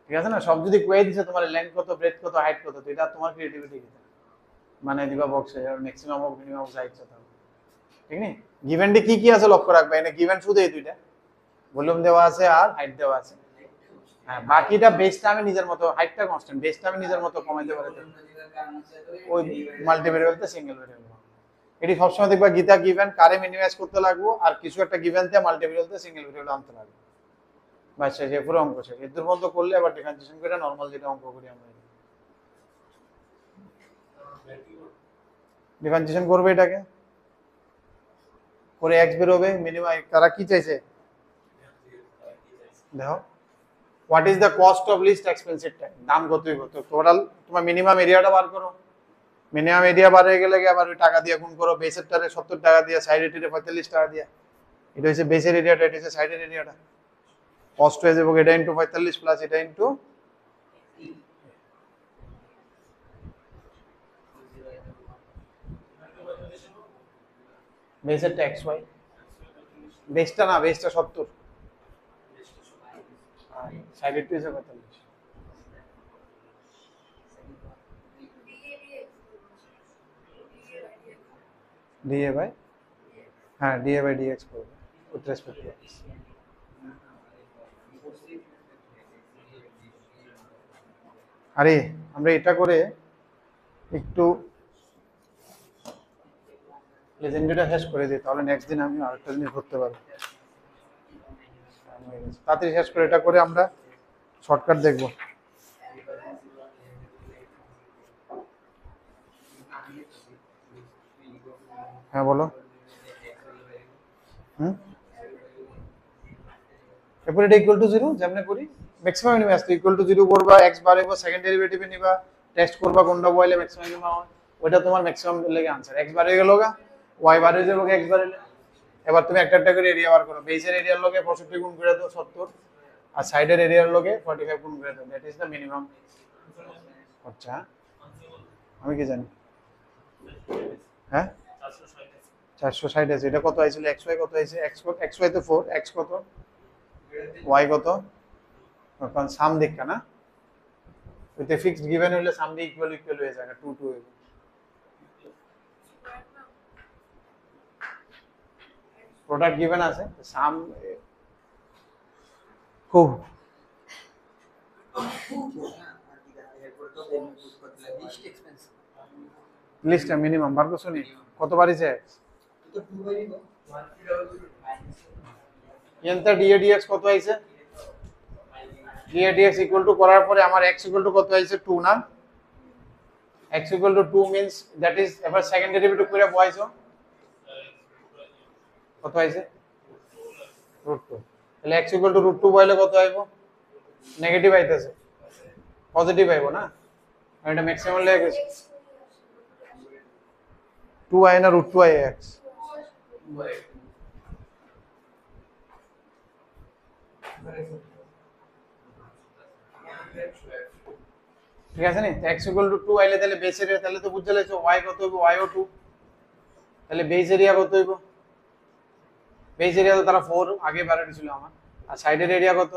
ঠিক আছে না? সব যদি কয়ে দিছে তোমার লেন্থ কত, ব্রেথ কত, হাইট কত, তো এটা তোমার ক্রিয়েটিভিটি মানে দিবা বক্সে, আর ম্যাক্সিমাম হোক মিনিমাম হোক যা ইচ্ছা থাকবে, ঠিক নেই? গিভেনটি কি কি আছে লক্ষ্য রাখবে, এখানে গিভেন শুধু এই দুইটা, ভলিউম দেওয়া আছে আর হাইট দেওয়া আছে। হ্যাঁ, বাকিটা বেসটা আমি নিজের মতো, হাইটটা কনস্ট্যান্ট, বেসটা আমি নিজের মতো কমাইতে পারি ওই মাল্টি ভেরিয়েবলতে সিঙ্গেল ভেরিয়েবল। এটি সবসময় দেখবা গীতা গিভেন কারে মিনিমাইজ করতে লাগবো, আর কিছু একটা গিভেন তে মাল্টি ভেরিয়েবলতে সিঙ্গেল ভেরিয়েবল আনতে লাগবে, বাস শেষ, পুরো অঙ্ক শেষ। এর বন্ধ করলে আবার ডিফারেন্সিয়েশন করে নরমাল যেটা অঙ্ক করি আমরা, ডিফারেন্সিয়েশন করবে এটাকে করে x বের হবে মিনিমাম। তারা কি চাইছে দেখো, what is the cost of least expensive time, দাম কতই কত, টোটাল তোমার মিনিমাম এরিয়াটা বার করো, মিনিমাম এরিয়া বার হয়ে গেলে আবার ওই টাকা দিয়ে গুণ করো, বেসেরটারে 70 টাকা দিয়ে, সাইডের 45 টাকা দিয়ে, এটা হচ্ছে বেসের এরিয়াটা, এটা হচ্ছে সাইডের এরিয়াটা, কস্ট হয়ে যাবে এটা ইনটু 45 প্লাস এটা ইনটু বেসেরটা xy, বেসটা না, বেসটা 70, সাইডের 45 dA বাই, হ্যাঁ dA বাই dx করবে উইথ রেসপেক্ট টু x। আরে আমরা এটা করে একটু লেজেন্ডারিটা শেষ করে দিই, তাহলে নেক্সট দিন আমি আরেকটা জিনিস করতে পারবো। তাড়াতাড়ি শেষ করে এটা করে আমরা শর্টকাট দেখবো। হ্যাঁ বলো। এরপর এটা ইকুয়াল টু 0 যেমন করি, ম্যাক্সিমাম মিনিমাম আসতে ইকুয়াল টু 0 করবা, x বাড়াইবো, সেকেন্ড ডেরিভেটিভ নিবা, টেস্ট করবা কোনটা বইলে ম্যাক্সিমাম মিনিমাম হয়, ওটা তোমার ম্যাক্সিমাম লাগে आंसर। x বাড়ে গেল গা, y বাড়ে যাবে, x বাড়াইলে। এবার তুমি একটা একটা করে এরিয়া বার করো, বেসের এরিয়ার লগে 65 গুণ করে দাও 70, আর সাইডের এরিয়ার লগে 45 গুণ করে দাও, দ্যাট ইজ দ্য মিনিমাম। আচ্ছা আমি কি জানি, হ্যাঁ 460 আছে, এটা কত আইছিল, xy কত আইছে, xy তো 4, x কত, y কত, তখন সাম দেখা না, ওইতে ফিক্সড গিভেন হইলে সাম দিয়ে ইকুয়াল ইকুয়াল হয়ে যায়, 2 2 হইবে। প্রোডাক্ট গিভেন আছে সাম খুব লিস্টটা মিনিমাম বার করছো নি কত বাড়িছে এনটা dAdx কত আইছে dAdx ইকুয়াল টু করার পরে আমার x ইকুয়াল টু কত আইছে 2 না x equal two 2 means that is এবার সেকেন্ড ডেরিভেটিভ করে বসাইছো কত আইছে √2 তাহলে x ইকুয়াল টু √2 বসাইলে কত আইবো নেগেটিভ আইতেছে পজিটিভ আইবো না আর এটা ম্যাক্সিমাম লেগে গেছে 2 আই না √2 আই x ঠিক আছে নি x ইকুয়াল টু 2 আইলে তাহলে বেস এরিয়া তাহলে তো বুঝতে লাইছো y কত হইবো y ও 2 তাহলে বেস এরিয়া কত হইবো বেস এরিয়া তো তারা 4 আগে বাড়াতে ছিল আমার আর সাইডের এরিয়া কত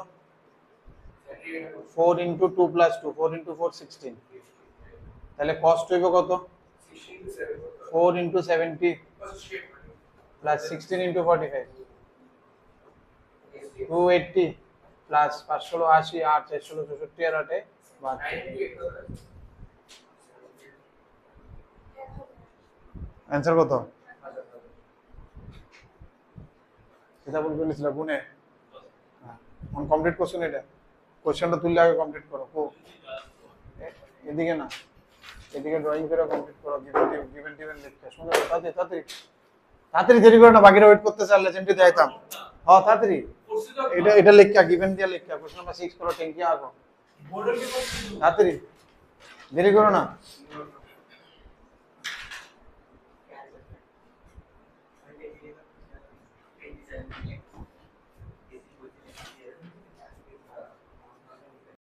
4 ইনটু 2 প্লাস 2 4 ইনটু 4 16 তাহলে কস্ট হইবো কত 4 ইনটু 70 প্লাস 16 ইনটু 45 280 প্লাস 580 8 464 আর 8 आंसर কত এটা বলতে লিখলা গুনে অন কমপ্লিট কোশ্চেন এটা কোশ্চেনটা তুললে আগে কমপ্লিট করো কো এদিকে না এদিকে ড্রয়িং করে কমপ্লিট করো গিভেন লিখতে শুনো তাড়াতাড়ি দেরি করো না বাকিরা ওয়েট করতে চাইলে চেমটি দেখাইতাম হ্যাঁ তাড়াতাড়ি এটা লিখা গিভেন দিয়া লিখা কোশ্চেন নাম্বার 6 করো টেঙ্কি আগো তাড়াতাড়ি দেরি করো না